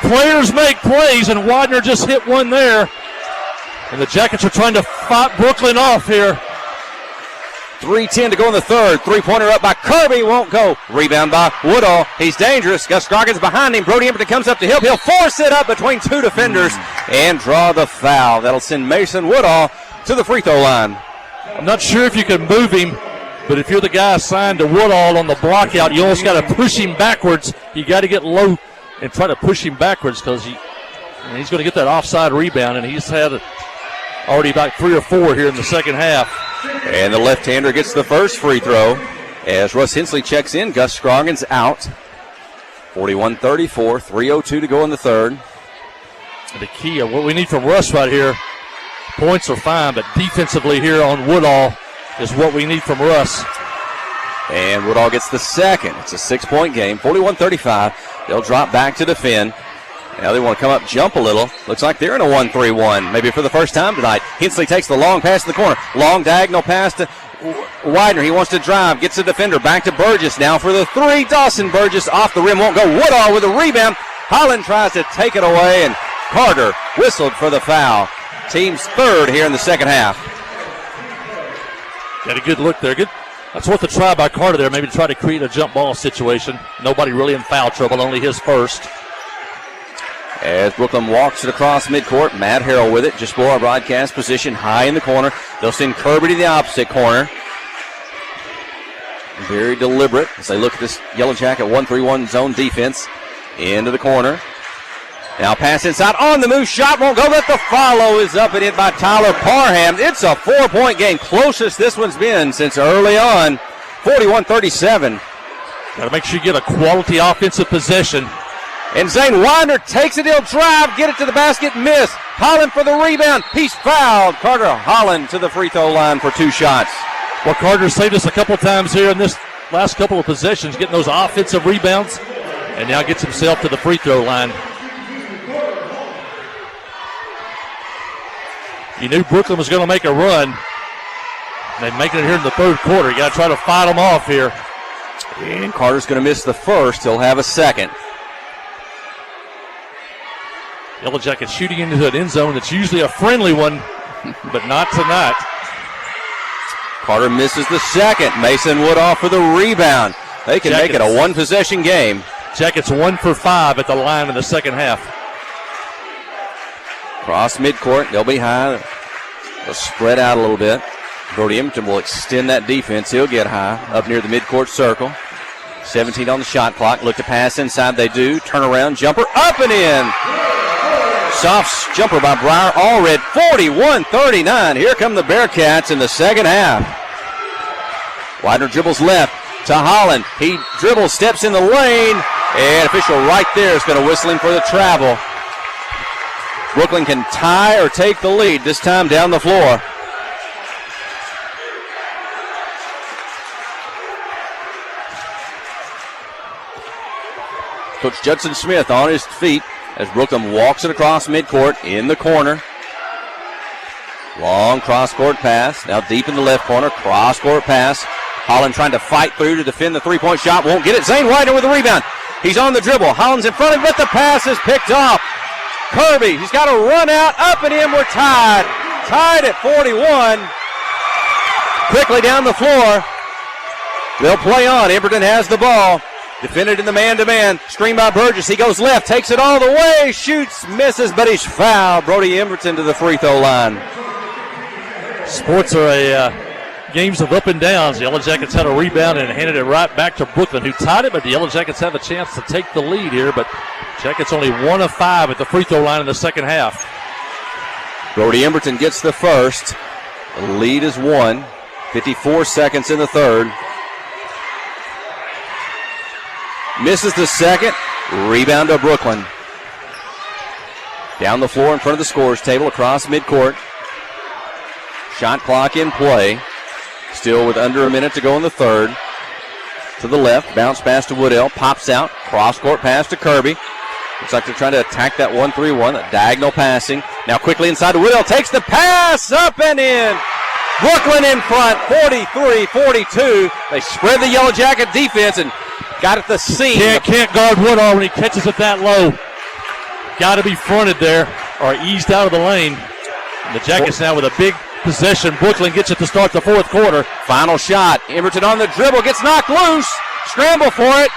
Players make plays, and Widener just hit one there. And the Jackets are trying to fight Brooklyn off here. 3:10 to go in the third. Three-pointer up by Kirby. Won't go. Rebound by Woodall. He's dangerous. Gus Scroggins behind him. Brody Emberton comes up to help. He'll force it up between two defenders and draw the foul. That'll send Mason Woodall to the free throw line. I'm not sure if you can move him, but if you're the guy assigned to Woodall on the block out, you almost got to push him backwards. You got to get low and try to push him backwards because he's going to get that offside rebound, and he's had already about 3 or 4 here in the second half. And the left-hander gets the first free throw as Russ Hensley checks in. Gus Scroggins out. 41-34, 3:02 to go in the third. The key of what we need from Russ right here, points are fine, but defensively here on Woodall is what we need from Russ. And Woodall gets the second. It's a 6-point game, 41-35. They'll drop back to defend. Now they want to come up, jump a little. Looks like they're in a 1-3-1, maybe for the first time tonight. Hensley takes the long pass to the corner. Long diagonal pass to Widener. He wants to drive, gets the defender. Back to Burgess now for the three. Dawson Burgess off the rim, won't go. Woodall with a rebound. Holland tries to take it away, and Carter whistled for the foul. Team's third here in the second half. Got a good look there. Good That's worth a try by Carter there, maybe to try to create a jump ball situation. Nobody really in foul trouble, only his first. As Brooklyn walks it across midcourt, Matt Harrell with it, just below our broadcast position, high in the corner. They'll send Kirby to the opposite corner. Very deliberate as they look at this Yellow Jacket 1-3-1 zone defense. Into the corner. Now pass inside on the move, shot won't go, but the follow is up and in by Tyler Parham. It's a 4-point game, closest this one's been since early on, 41-37. Got to make sure you get a quality offensive possession. And Zane Winder takes it, he'll drive, get it to the basket, miss. Holland for the rebound, he's fouled. Carter Holland to the free throw line for 2 shots. Well, Carter saved us a couple times here in this last couple of possessions, getting those offensive rebounds, and now gets himself to the free throw line. You knew Brooklyn was going to make a run. They're making it here in the third quarter. You got to try to fight them off here. And Carter's going to miss the first. He'll have a second. Yellow Jackets shooting into an end zone that's usually a friendly one, but not tonight. Carter misses the second. Mason Woodall for the rebound. They can make it a one-possession game. Jackets 1 for 5 at the line in the second half. Cross midcourt. They'll be high. They'll spread out a little bit. Brody Emerton will extend that defense. He'll get high up near the midcourt circle. 17 on the shot clock. Look to pass inside. They do. Turn around. Jumper up and in. Soft jumper by Briar Allred. 41-39. Here come the Bearcats in the second half. Widener dribbles left to Holland. He dribbles, steps in the lane, and official right there is going to whistle him for the travel. Brooklyn can tie or take the lead, this time down the floor. Coach Judson Smith on his feet as Brooklyn walks it across midcourt in the corner. Long cross-court pass, now deep in the left corner, cross-court pass. Holland trying to fight through to defend the three-point shot, won't get it. Zane Widener with the rebound. He's on the dribble. Holland's in front of him, but the pass is picked off. Kirby, he's got to run out, up and in, we're tied. Tied at 41. Quickly down the floor. They'll play on. Emberton has the ball. Defended in the man-to-man. Screen by Burgess. He goes left, takes it all the way, shoots, misses, but he's fouled. Brody Emberton to the free throw line. Sports are games of up and downs. The Yellow Jackets had a rebound and handed it right back to Brooklyn, who tied it, but the Yellow Jackets have a chance to take the lead here, but Jackets only 1 of 5 at the free throw line in the second half. Brody Emberton gets the first. The lead is 1. 54 seconds in the third. Misses the second. Rebound to Brooklyn. Down the floor in front of the scorers table across midcourt. Shot clock in play. Still with under a minute to go in the third. To the left. Bounce pass to Woodell. Pops out. Cross-court pass to Kirby. Looks like they're trying to attack that 1-3-1. That diagonal passing. Now quickly inside to Woodell. Takes the pass. Up and in. Brooklyn in front. 43-42. They spread the Yellow Jacket defense and got at the seam. Can't guard Woodall when he catches it that low. Got to be fronted there or eased out of the lane. And the Jackets now with a big possession. Brooklyn gets it to start the fourth quarter. Final shot. Emberton on the dribble. Gets knocked loose. Scramble for it.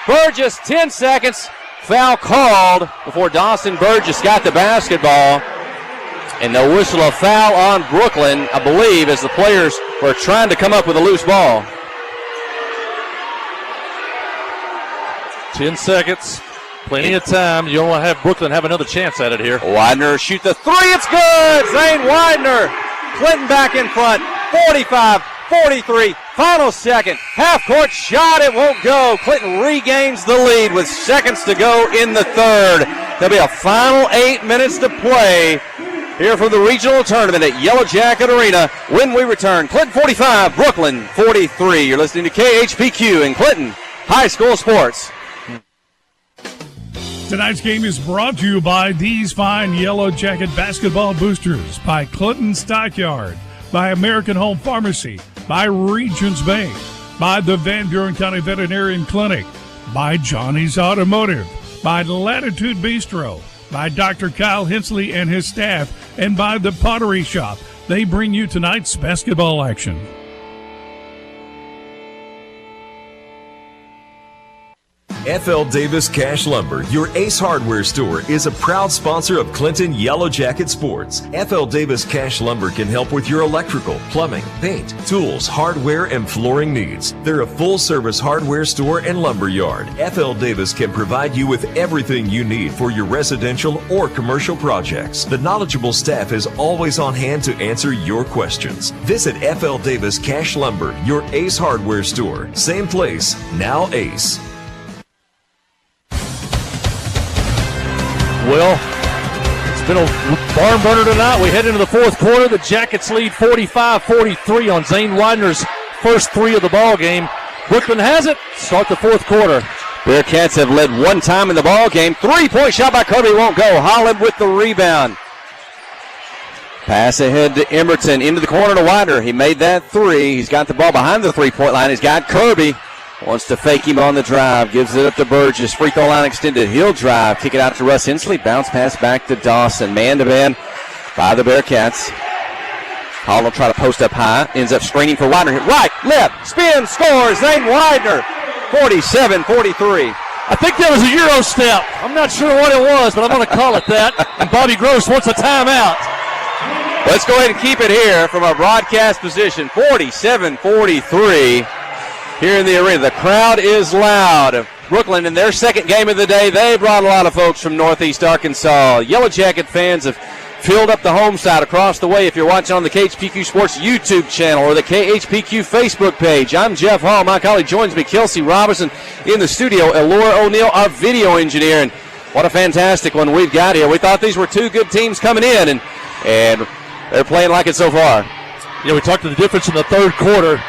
Burgess, 10 seconds. Foul called before Dawson Burgess got the basketball. And they'll whistle a foul on Brooklyn, I believe, as the players were trying to come up with a loose ball. 10 seconds. Plenty of time. You don't want to have Brooklyn have another chance at it here. Widener shoot the three. It's good. Zane Widener. Clinton back in front. 45-43. Final second. Half-court shot. It won't go. Clinton regains the lead with seconds to go in the third. There'll be a final 8 minutes to play here from the regional tournament at Yellow Jacket Arena. When we return, Clinton 45, Brooklyn 43. You're listening to KHPQ in Clinton High School Sports. Tonight's game is brought to you by these fine Yellow Jacket basketball boosters, by Clinton Stockyard, by American Home Pharmacy, by Regions Bank, by the Van Buren County Veterinarian Clinic, by Johnny's Automotive, by Latitude Bistro, by Dr. Kyle Hensley and his staff, and by the Pottery Shop. They bring you tonight's basketball action. FL Davis Cash Lumber, your Ace Hardware store, is a proud sponsor of Clinton Yellow Jacket Sports. FL Davis Cash Lumber can help with your electrical, plumbing, paint, tools, hardware, and flooring needs. They're a full-service hardware store and lumber yard. FL Davis can provide you with everything you need for your residential or commercial projects. The knowledgeable staff is always on hand to answer your questions. Visit FL Davis Cash Lumber, your Ace Hardware store. Same place, now Ace. Well, it's been a barn burner tonight. We head into the fourth quarter. The Jackets lead 45-43 on Zane Widener's first three of the ball game. Brooklyn has it. Start the fourth quarter. Bearcats have led one time in the ball game. 3-point shot by Kirby won't go. Holland with the rebound. Pass ahead to Emerton into the corner to Widener. He made that three. He's got the ball behind the three-point line. He's got Kirby. Wants to fake him on the drive. Gives it up to Burgess. Free throw line extended. He'll drive. Kick it out to Russ Hensley. Bounce pass back to Dawson. Man-to-man by the Bearcats. Hall will try to post up high. Ends up screening for Widener. Right, left, spin, scores. Zane Widener. 47-43. I think that was a Euro step. I'm not sure what it was, but I'm going to call it that. And Bobby Gross wants a timeout. Let's go ahead and keep it here from our broadcast position. 47-43. Here in the arena, the crowd is loud. Brooklyn, in their second game of the day, they brought a lot of folks from Northeast Arkansas. Yellow Jacket fans have filled up the home side across the way. If you're watching on the KHPQ Sports YouTube channel or the KHPQ Facebook page, I'm Jeff Hall. My colleague joins me, Kelsey Robertson, in the studio. Elora O'Neill, our video engineer. And what a fantastic one we've got here. We thought these were two good teams coming in, and they're playing like it so far. Yeah, we talked to the difference in the third quarter.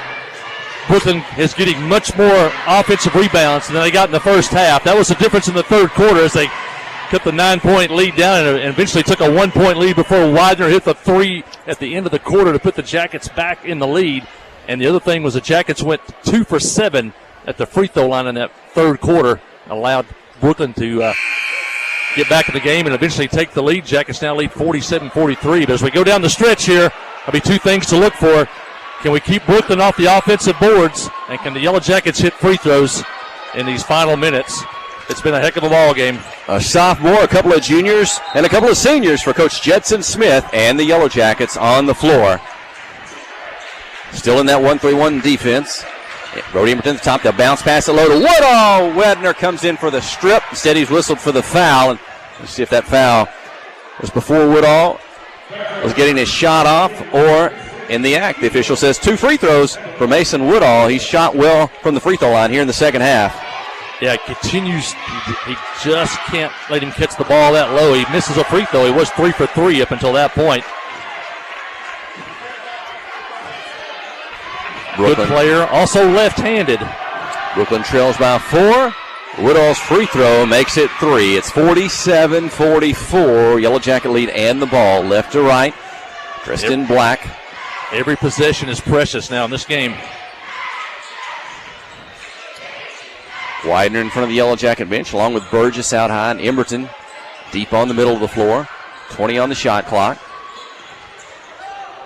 Brooklyn is getting much more offensive rebounds than they got in the first half. That was the difference in the third quarter as they cut the 9-point lead down and eventually took a 1-point lead before Widener hit the three at the end of the quarter to put the Jackets back in the lead. And the other thing was the Jackets went 2 for 7 at the free throw line in that third quarter, allowed Brooklyn to get back in the game and eventually take the lead. Jackets now lead 47-43. But as we go down the stretch here, there'll be two things to look for. Can we keep Brooklyn off the offensive boards, and can the Yellow Jackets hit free throws in these final minutes? It's been a heck of a ball game. A sophomore, a couple of juniors, and a couple of seniors for Coach Jetson Smith and the Yellow Jackets on the floor. Still in that 1-3-1 defense. Brody Emerton at the top. They'll bounce pass it low to Woodall. Widener comes in for the strip. Instead, he's whistled for the foul. And let's see if that foul was before Woodall was getting his shot off or in the act. The official says 2 free throws for Mason Woodall. He shot well from the free throw line here in the second half. Yeah, it continues. He just can't let him catch the ball that low. He misses a free throw. He was 3 for 3 up until that point. Brooklyn. Good player, also left-handed. Brooklyn trails by 4. Woodall's free throw makes it 3. It's 47-44. Yellow Jacket lead and the ball left to right. Dressed in black. Every possession is precious now in this game. Widener in front of the Yellow Jacket bench, along with Burgess out high and Emerton deep on the middle of the floor. 20 on the shot clock.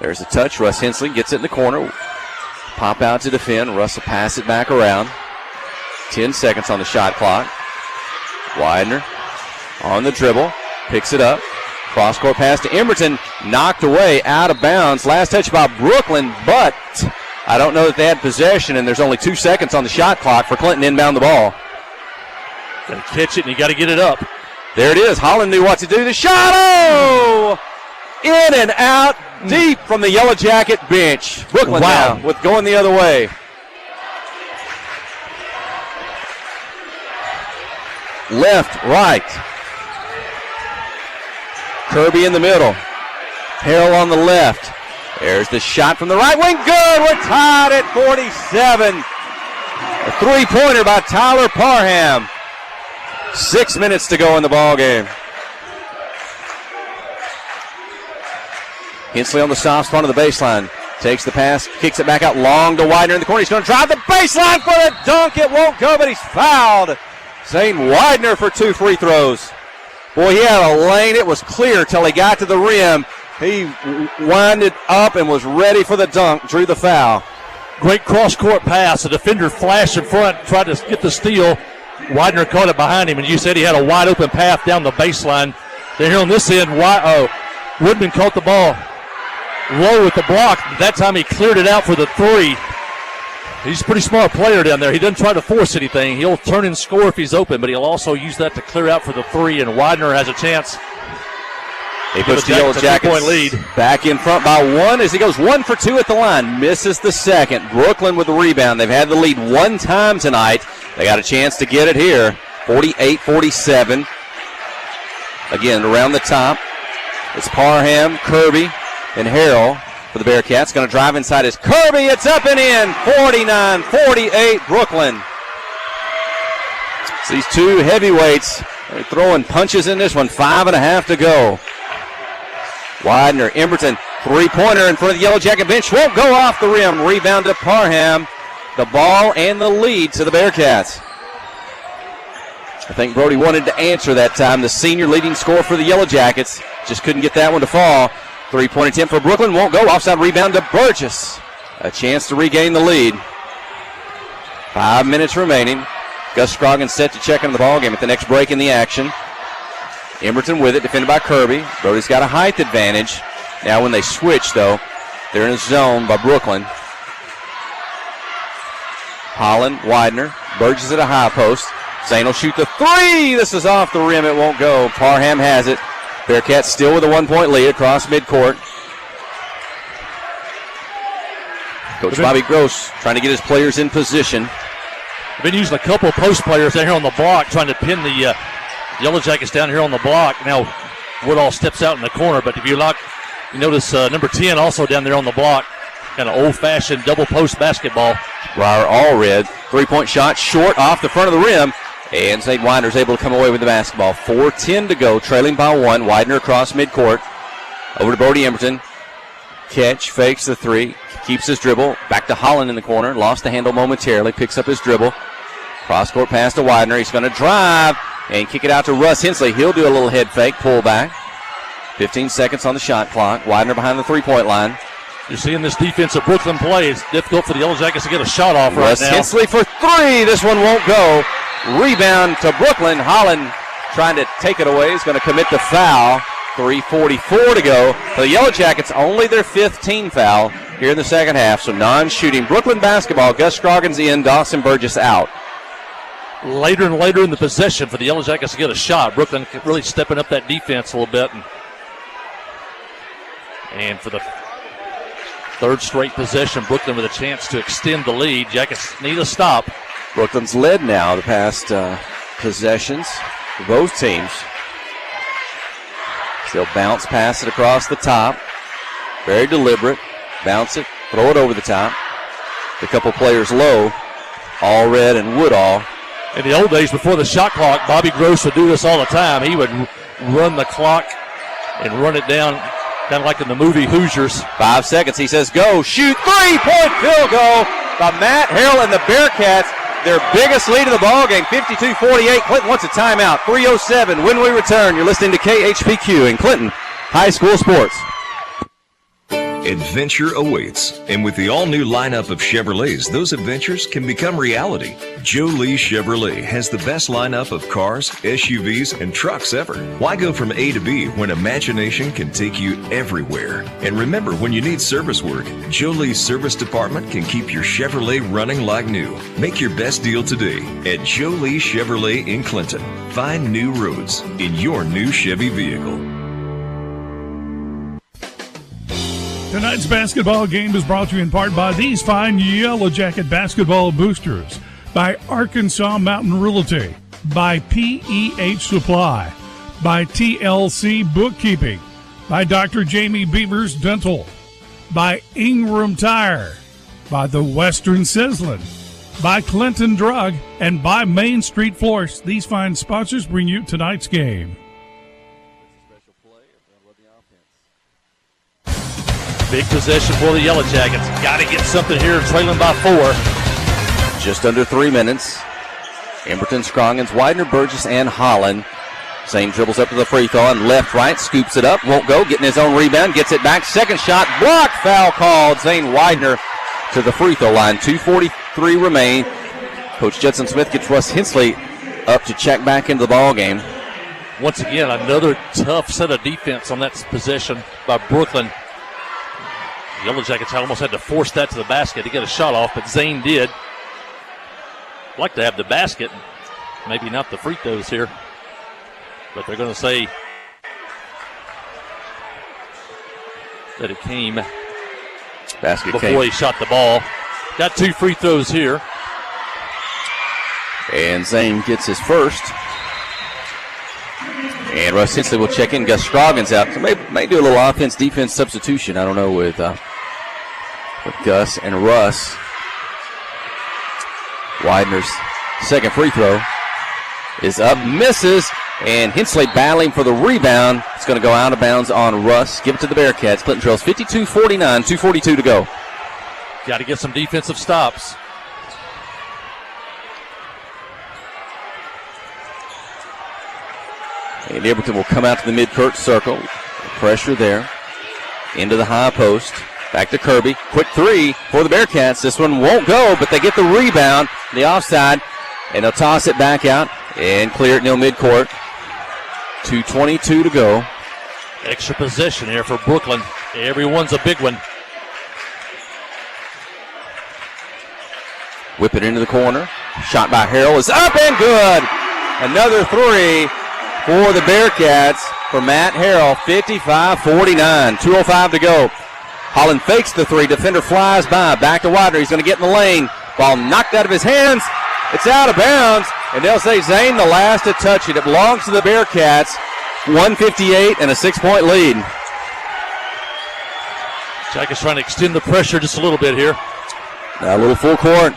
There's a touch. Russ Hensley gets it in the corner. Pop out to defend. Russ will pass it back around. 10 seconds on the shot clock. Widener on the dribble. Picks it up. Cross-court pass to Emerton. Knocked away, out of bounds. Last touch by Brooklyn, but I don't know that they had possession, and there's only 2 seconds on the shot clock for Clinton inbound the ball. Got to catch it, and you got to get it up. There it is. Holland knew what to do. The shot! Oh! In and out, deep from the Yellow Jacket bench. Brooklyn now with going the other way. Left, right. Kirby in the middle. Harrell on the left. There's the shot from the right wing. Good. We're tied at 47. A three-pointer by Tyler Parham. 6 minutes to go in the ball game. Hensley on the soft front of the baseline. Takes the pass, kicks it back out long to Widener in the corner. He's going to drive the baseline for the dunk. It won't go, but he's fouled. Zane Widener for 2 free throws. Boy, he had a lane. It was clear till he got to the rim. He winded up and was ready for the dunk. Drew the foul. Great cross-court pass. The defender flashed in front, tried to get the steal. Widener caught it behind him, and you said he had a wide open path down the baseline. Then here on this end, Woodman caught the ball low with the block. That time he cleared it out for the three. He's a pretty smart player down there. He doesn't try to force anything. He'll turn and score if he's open, but he'll also use that to clear out for the three, and Widener has a chance. He puts the Yellow Jackets lead back in front by one as he goes 1 for 2 at the line. Misses the second. Brooklyn with the rebound. They've had the lead one time tonight. They got a chance to get it here. 48-47. Again, around the top. It's Parham, Kirby, and Harrell for the Bearcats. Going to drive inside is Kirby. It's up and in. 49-48 Brooklyn. So these two heavyweights are throwing punches in this one. 5.5 to go. Widener, Emberton, three-pointer in front of the Yellow Jacket bench. Won't go off the rim. Rebound to Parham. The ball and the lead to the Bearcats. I think Brody wanted to answer that time. The senior leading scorer for the Yellow Jackets. Just couldn't get that one to fall. Three-point attempt for Brooklyn. Won't go. Offside rebound to Burgess. A chance to regain the lead. 5 minutes remaining. Gus Scroggins set to check into the ballgame at the next break in the action. Emberton with it, defended by Kirby. Brody's got a height advantage. Now when they switch, though, they're in a zone by Brooklyn. Holland, Widener, Burgess at a high post. Zane will shoot the three. This is off the rim. It won't go. Parham has it. Bearcats still with a 1-point lead across midcourt. Coach Bobby Gross trying to get his players in position. They've been using a couple of post players down here on the block, trying to pin the Yellow Jackets down here on the block. Now Woodall steps out in the corner, but if you look, you notice number 10 also down there on the block. Kind of old-fashioned double post basketball. Ryer Allred, three-point shot short off the front of the rim. And Zane Widener's able to come away with the basketball. 4:10 to go, trailing by one. Widener across midcourt. Over to Brody Emberton. Catch, fakes the three, keeps his dribble. Back to Holland in the corner. Lost the handle momentarily, picks up his dribble. Cross-court pass to Widener. He's going to drive and kick it out to Russ Hensley. He'll do a little head fake, pull back. 15 seconds on the shot clock. Widener behind the three-point line. You're seeing this defensive Brooklyn play. It's difficult for the Yellow Jackets to get a shot off right Russ now. Hensley for three. This one won't go. Rebound to Brooklyn. Holland trying to take it away. He's going to commit the foul. 3:44 to go. For the Yellow Jackets, only their 5th team foul here in the second half. So non-shooting Brooklyn basketball. Gus Scroggins in, Dawson Burgess out. Later and later in the possession for the Yellow Jackets to get a shot. Brooklyn really stepping up that defense a little bit. And for the third straight possession, Brooklyn with a chance to extend the lead. Jackets need a stop. Brooklyn's led now the past possessions for both teams. Still bounce, pass it across the top. Very deliberate. Bounce it, throw it over the top. A couple players low, Allred and Woodall. In the old days before the shot clock, Bobby Gross would do this all the time. He would run the clock and run it down, kind of like in the movie Hoosiers. 5 seconds. He says go. Shoot. 3-point field goal by Matt Harrell and the Bearcats. Their biggest lead of the ball game, 52-48. Clinton wants a timeout. 3:07 when we return. You're listening to KHPQ in Clinton High School Sports. Adventure awaits, and with the all-new lineup of Chevrolets, those adventures can become reality. Joe Lee Chevrolet has the best lineup of cars, SUVs, and trucks ever. Why go from A to B when imagination can take you everywhere? And remember, when you need service work, Joe Lee's service department can keep your Chevrolet running like new. Make your best deal today at Joe Lee Chevrolet in Clinton. Find new roads in your new Chevy vehicle. Tonight's basketball game is brought to you in part by these fine Yellow Jacket basketball boosters, by Arkansas Mountain Realty, by PEH Supply, by TLC Bookkeeping, by Dr. Jamie Beavers Dental, by Ingram Tire, by the Western Sizzlin', by Clinton Drug, and by Main Street Floors. These fine sponsors bring you tonight's game. Big possession for the Yellow Jackets. Got to get something here, trailing by 4. Just under 3 minutes. Emberton, Scroggins, Widener, Burgess, and Holland. Zane dribbles up to the free throw and left, right, scoops it up, won't go, getting his own rebound, gets it back. Second shot, block, foul called. Zane Widener to the free throw line. 2:43 remain. Coach Judson Smith gets Russ Hensley up to check back into the ball game. Once again, another tough set of defense on that possession by Brooklyn. Yellow Jackets almost had to force that to the basket to get a shot off, but Zane did. I'd like to have the basket, maybe not the free throws here, but they're going to say that it came before he shot the ball. Got 2 free throws here. And Zane gets his first. And Russ Hensley will check in. Gus Scroggins out. So may do a little offense-defense substitution. I don't know with Gus and Russ. Widener's second free throw is up, misses, and Hensley battling for the rebound. It's going to go out of bounds on Russ. Give it to the Bearcats. Clinton trails 52-49, 2:42 to go. Got to get some defensive stops. And Everton will come out to the mid-court circle. Pressure there. Into the high post. Back to Kirby. Quick three for the Bearcats. This one won't go, but they get the rebound. The offside. And they'll toss it back out and clear it near mid-court. 2:22 to go. Extra possession here for Brooklyn. Everyone's a big one. Whip it into the corner. Shot by Harrell is up and good. Another three for the Bearcats for Matt Harrell. 55-49. 2:05 to go. Holland fakes the three. Defender flies by. Back to Widener. He's going to get in the lane. Ball knocked out of his hands. It's out of bounds. And they'll say Zane the last to touch it. It belongs to the Bearcats. 158 and a 6-point lead. Jackets trying to extend the pressure just a little bit here. A little full court.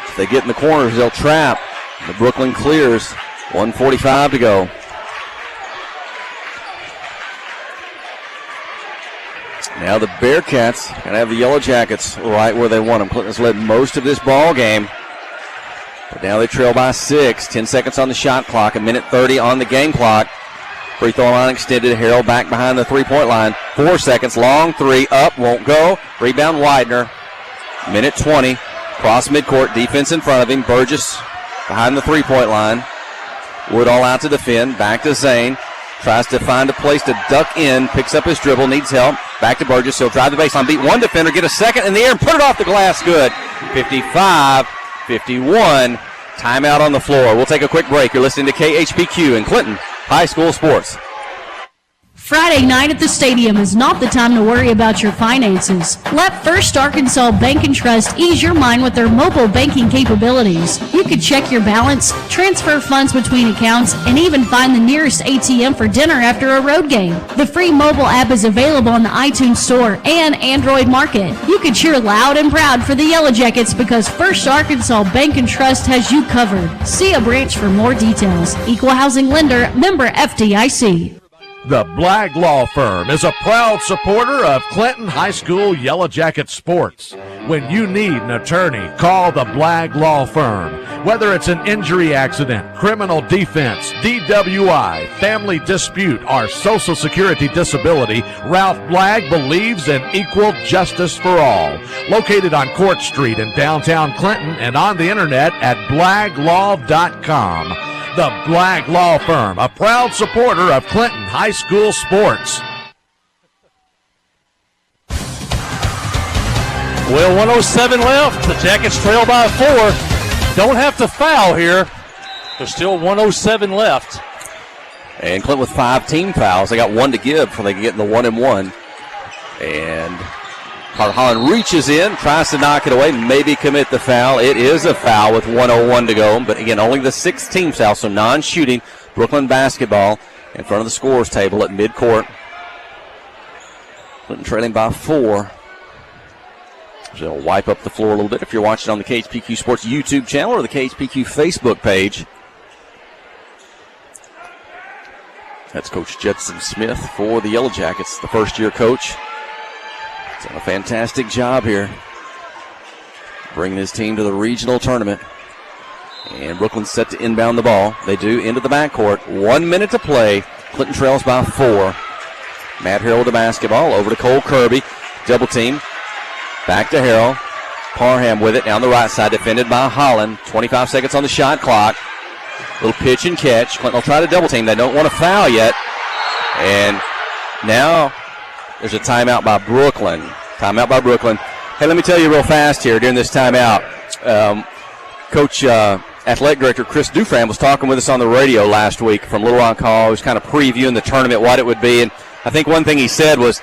If they get in the corners, they'll trap. The Brooklyn clears. 1:45 to go. Now the Bearcats going to have the Yellow Jackets right where they want them. Clinton's led most of this ball game. But now they trail by 6. 10 seconds on the shot clock. 1:30 on the game clock. Free throw line extended. Harrell back behind the three-point line. 4 seconds. Long three. Up. Won't go. Rebound Widener. 1:20. Cross midcourt. Defense in front of him. Burgess behind the three-point line. Woodall out to defend. Back to Zane. Tries to find a place to duck in. Picks up his dribble. Needs help. Back to Burgess. He'll drive the baseline. Beat one defender. Get a second in the air and put it off the glass. Good. 55-51. Timeout on the floor. We'll take a quick break. You're listening to KHPQ in Clinton High School Sports. Friday night at the stadium is not the time to worry about your finances. Let First Arkansas Bank and Trust ease your mind with their mobile banking capabilities. You can check your balance, transfer funds between accounts, and even find the nearest ATM for dinner after a road game. The free mobile app is available on the iTunes Store and Android Market. You can cheer loud and proud for the Yellow Jackets because First Arkansas Bank and Trust has you covered. See a branch for more details. Equal housing lender, member FDIC. The Blagg Law Firm is a proud supporter of Clinton High School Yellow Jacket sports. When you need an attorney, call the Blagg Law Firm. Whether it's an injury accident, criminal defense, DWI, family dispute, or Social Security disability, Ralph Blagg believes in equal justice for all. Located on Court Street in downtown Clinton and on the internet at blagglaw.com. The Blagg Law Firm, a proud supporter of Clinton High School sports. Well, 1:07 left. The Jackets trail by 4. Don't have to foul here. There's still 1:07 left. And Clinton with 5 team fouls. They got 1 to give before they can get in the 1-and-1. And Holland reaches in, tries to knock it away, maybe commit the foul. It is a foul with 1:01 to go. But again, only the 6th team foul, so non-shooting. Brooklyn basketball in front of the scorers table at midcourt. Clinton trailing by 4. So they'll wipe up the floor a little bit if you're watching on the KHPQ Sports YouTube channel or the KHPQ Facebook page. That's Coach Judson Smith for the Yellow Jackets, the first-year coach. He's done a fantastic job here, bringing his team to the regional tournament. And Brooklyn's set to inbound the ball. They do into the backcourt. 1 minute to play. Clinton trails by 4. Matt Harrell with the basketball. Over to Cole Kirby. Double team. Back to Harrell. Parham with it down the right side, defended by Holland. 25 seconds on the shot clock. Little pitch and catch. Clinton will try to double team. They don't want to foul yet. And now there's a timeout by Brooklyn. Timeout by Brooklyn. Hey, let me tell you real fast here during this timeout. Coach Athletic Director Chris Dufran was talking with us on the radio last week from Little Rock Hall. He was kind of previewing the tournament, what it would be. And I think one thing he said was,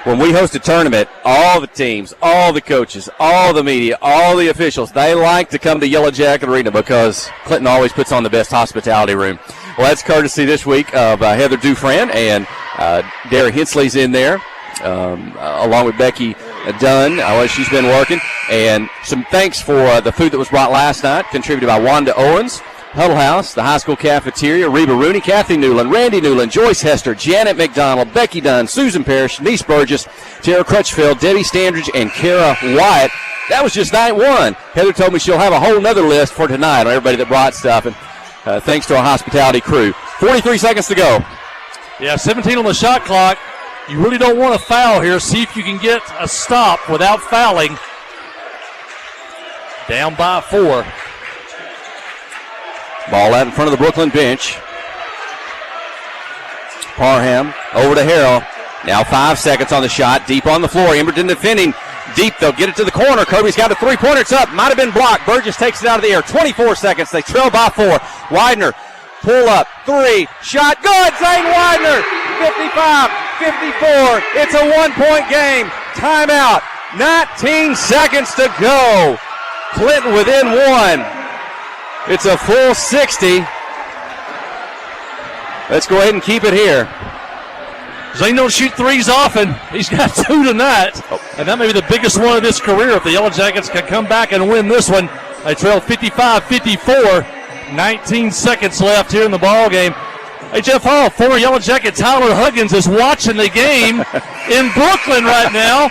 when we host a tournament, all the teams, all the coaches, all the media, all the officials, they like to come to Yellow Jacket Arena because Clinton always puts on the best hospitality room. Well, that's courtesy this week of Heather Dufran, and Derry Hensley's in there, along with Becky Dunn. She's been working. And some thanks for the food that was brought last night, contributed by Wanda Owens, Huddle House, the high school cafeteria, Reba Rooney, Kathy Newland, Randy Newland, Joyce Hester, Janet McDonald, Becky Dunn, Susan Parrish, Denise Burgess, Tara Crutchfield, Debbie Standridge, and Kara Wyatt. That was just night one. Heather told me she'll have a whole nother list for tonight on everybody that brought stuff, and thanks to our hospitality crew. 43 seconds to go. Yeah, 17 on the shot clock. You really don't want to foul here. See if you can get a stop without fouling. Down by 4. Ball out in front of the Brooklyn bench. Parham over to Harrell. Now 5 seconds on the shot. Deep on the floor. Emberton defending. Deep, they'll get it to the corner. Kirby's got a three-pointer. It's up. Might have been blocked. Burgess takes it out of the air. 24 seconds. They trail by 4. Widener. Pull up. 3. Shot. Good. Zane Widener. 55, 54. It's a 1-point game. Timeout. 19 seconds to go. Clinton within 1. It's a full 60. Let's go ahead and keep it here. Zane don't shoot threes often. He's got 2 tonight. And that may be the biggest one of his career if the Yellow Jackets can come back and win this one. They trail 55-54. 19 seconds left here in the ball game. Hey, Jeff Hall, former Yellow Jacket Tyler Huggins is watching the game in Brooklyn right now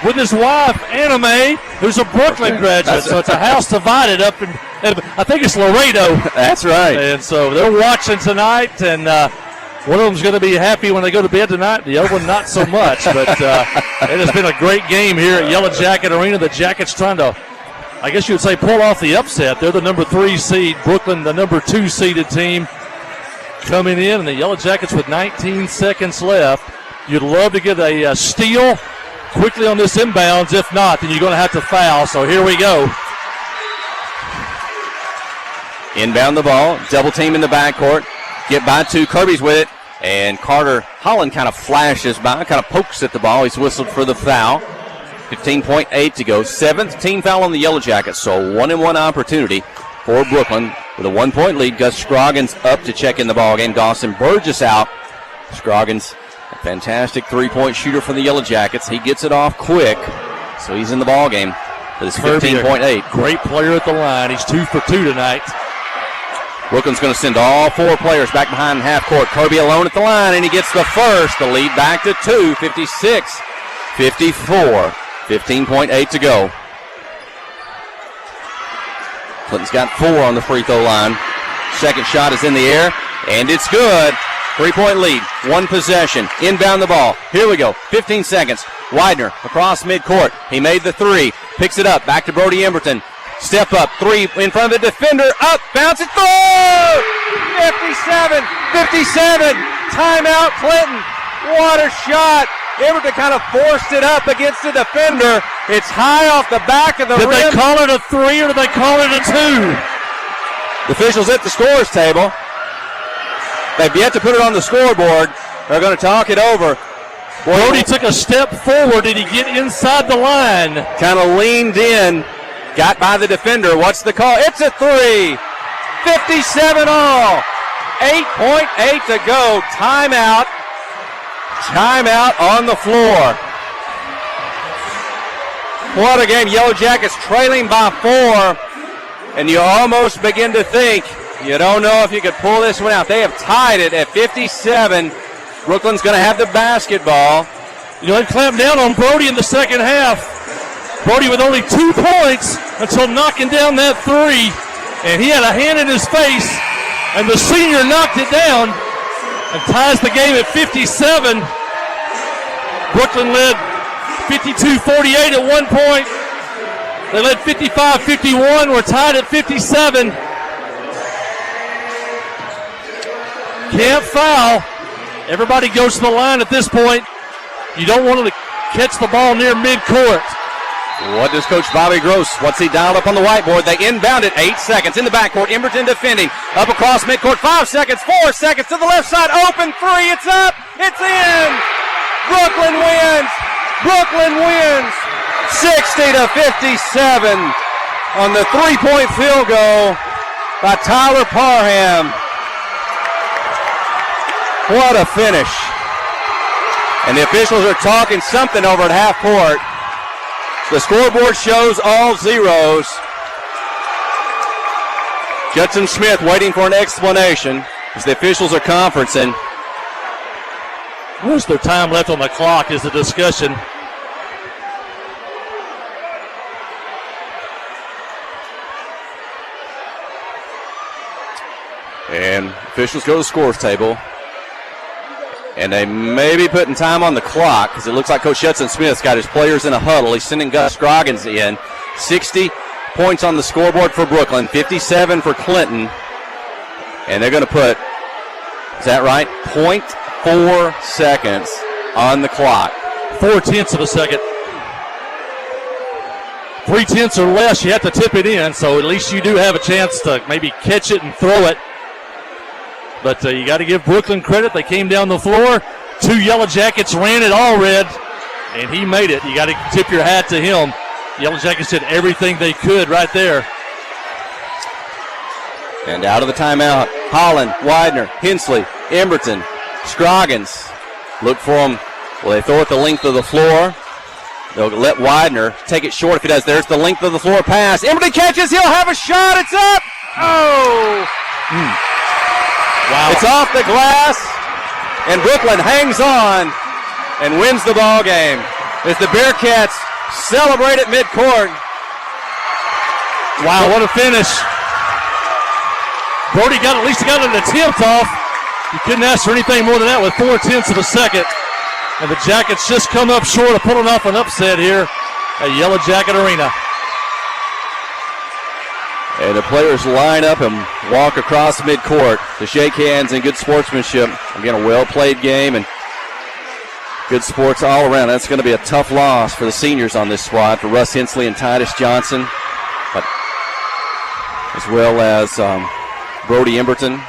with his wife, Anna Mae, who's a Brooklyn graduate. So it's a house divided up in I think it's Laredo. That's right. And so they're watching tonight, and one of them's going to be happy when they go to bed tonight. The other one not so much. But it has been a great game here at Yellow Jacket Arena. The Jackets trying to, I guess you would say, pull off the upset. They're the number 3 seed. Brooklyn, the number 2 seeded team, coming in. And the Yellow Jackets with 19 seconds left. You'd love to get a steal quickly on this inbounds. If not, then you're going to have to foul. So here we go. Inbound the ball, double team in the backcourt, get by 2, Kirby's with it, and Carter Holland kind of flashes by, kind of pokes at the ball. He's whistled for the foul. 15.8 to go. 7th team foul on the Yellow Jackets, so 1-and-1 opportunity for Brooklyn with a 1-point lead. Gus Scroggins up to check in the ball game. Dawson Burgess out. Scroggins, a fantastic three-point shooter for the Yellow Jackets. He gets it off quick, so he's in the ball game with his 15.8. Great player at the line. He's 2 for 2 tonight. Brooklyn's going to send all 4 players back behind half court. Kirby alone at the line, and he gets the first. The lead back to 2, 56-54. 15.8 to go. Clinton's got 4 on the free throw line. Second shot is in the air, and it's good. 3-point lead, 1 possession. Inbound the ball. Here we go. 15 seconds. Widener across midcourt. He made the 3. Picks it up. Back to Brody Emberton. Step up, 3 in front of the defender, up, bounce it, 4! 57, timeout Clinton. What a shot. Everton kind of forced it up against the defender. It's high off the back of the rim. Did they call it a 3 or did they call it a 2? The officials at the scorer's table. They've yet to put it on the scoreboard. They're going to talk it over. Brody took a step forward. Did he get inside the line? Kind of leaned in. Got by the defender. What's the call? It's a 3. 57 all. 8.8 to go. Timeout. Timeout on the floor. What a game. Yellow Jackets trailing by 4. And you almost begin to think, you don't know if you could pull this one out. They have tied it at 57. Brooklyn's going to have the basketball. You know, they clamped down on Brody in the second half. Brody with only 2 points until knocking down that 3. And he had a hand in his face, and the senior knocked it down and ties the game at 57. Brooklyn led 52-48 at one point. They led 55-51. We're tied at 57. Can't foul. Everybody goes to the line at this point. You don't want to catch the ball near midcourt. What does Coach Bobby Gross, what's he dialed up on the whiteboard? They inbound it, 8 seconds in the backcourt. Emberton defending, up across midcourt, 5 seconds, 4 seconds to the left side, open three, it's up, it's in. Brooklyn wins. Brooklyn wins 60-57 on the three-point field goal by Tyler Parham. What a finish. And the officials are talking something over at half court. The scoreboard shows all zeros. Judson Smith waiting for an explanation as the officials are conferencing. What's their time left on the clock is the discussion. And officials go to the scores table. And they may be putting time on the clock because it looks like Coach Judson Smith's got his players in a huddle. He's sending Gus Scroggins in. 60 points on the scoreboard for Brooklyn, 57 for Clinton. And they're going to put, is that right? 0.4 seconds on the clock. 0.4 of a second. 0.3 or less, you have to tip it in, so at least you do have a chance to maybe catch it and throw it. But you got to give Brooklyn credit. They came down the floor. 2 Yellow Jackets ran it all red, and he made it. You got to tip your hat to him. Yellow Jackets did everything they could right there. And out of the timeout, Holland, Widener, Hensley, Emberton, Scroggins. Look for them. Well, they throw it the length of the floor. They'll let Widener take it short if he does. There's the length of the floor pass. Emberton catches. He'll have a shot. It's up. Oh! Wow. It's off the glass, and Brooklyn hangs on and wins the ball game as the Bearcats celebrate at midcourt. Wow, what a finish. Brody at least got an attempt off. You couldn't ask for anything more than that with 0.4 of a second. And the Jackets just come up short of pulling off an upset here at Yellow Jacket Arena. And the players line up and walk across midcourt to shake hands in good sportsmanship. Again, a well-played game and good sports all around. That's going to be a tough loss for the seniors on this squad, for Russ Hensley and Titus Johnson, but as well as Brody Emberton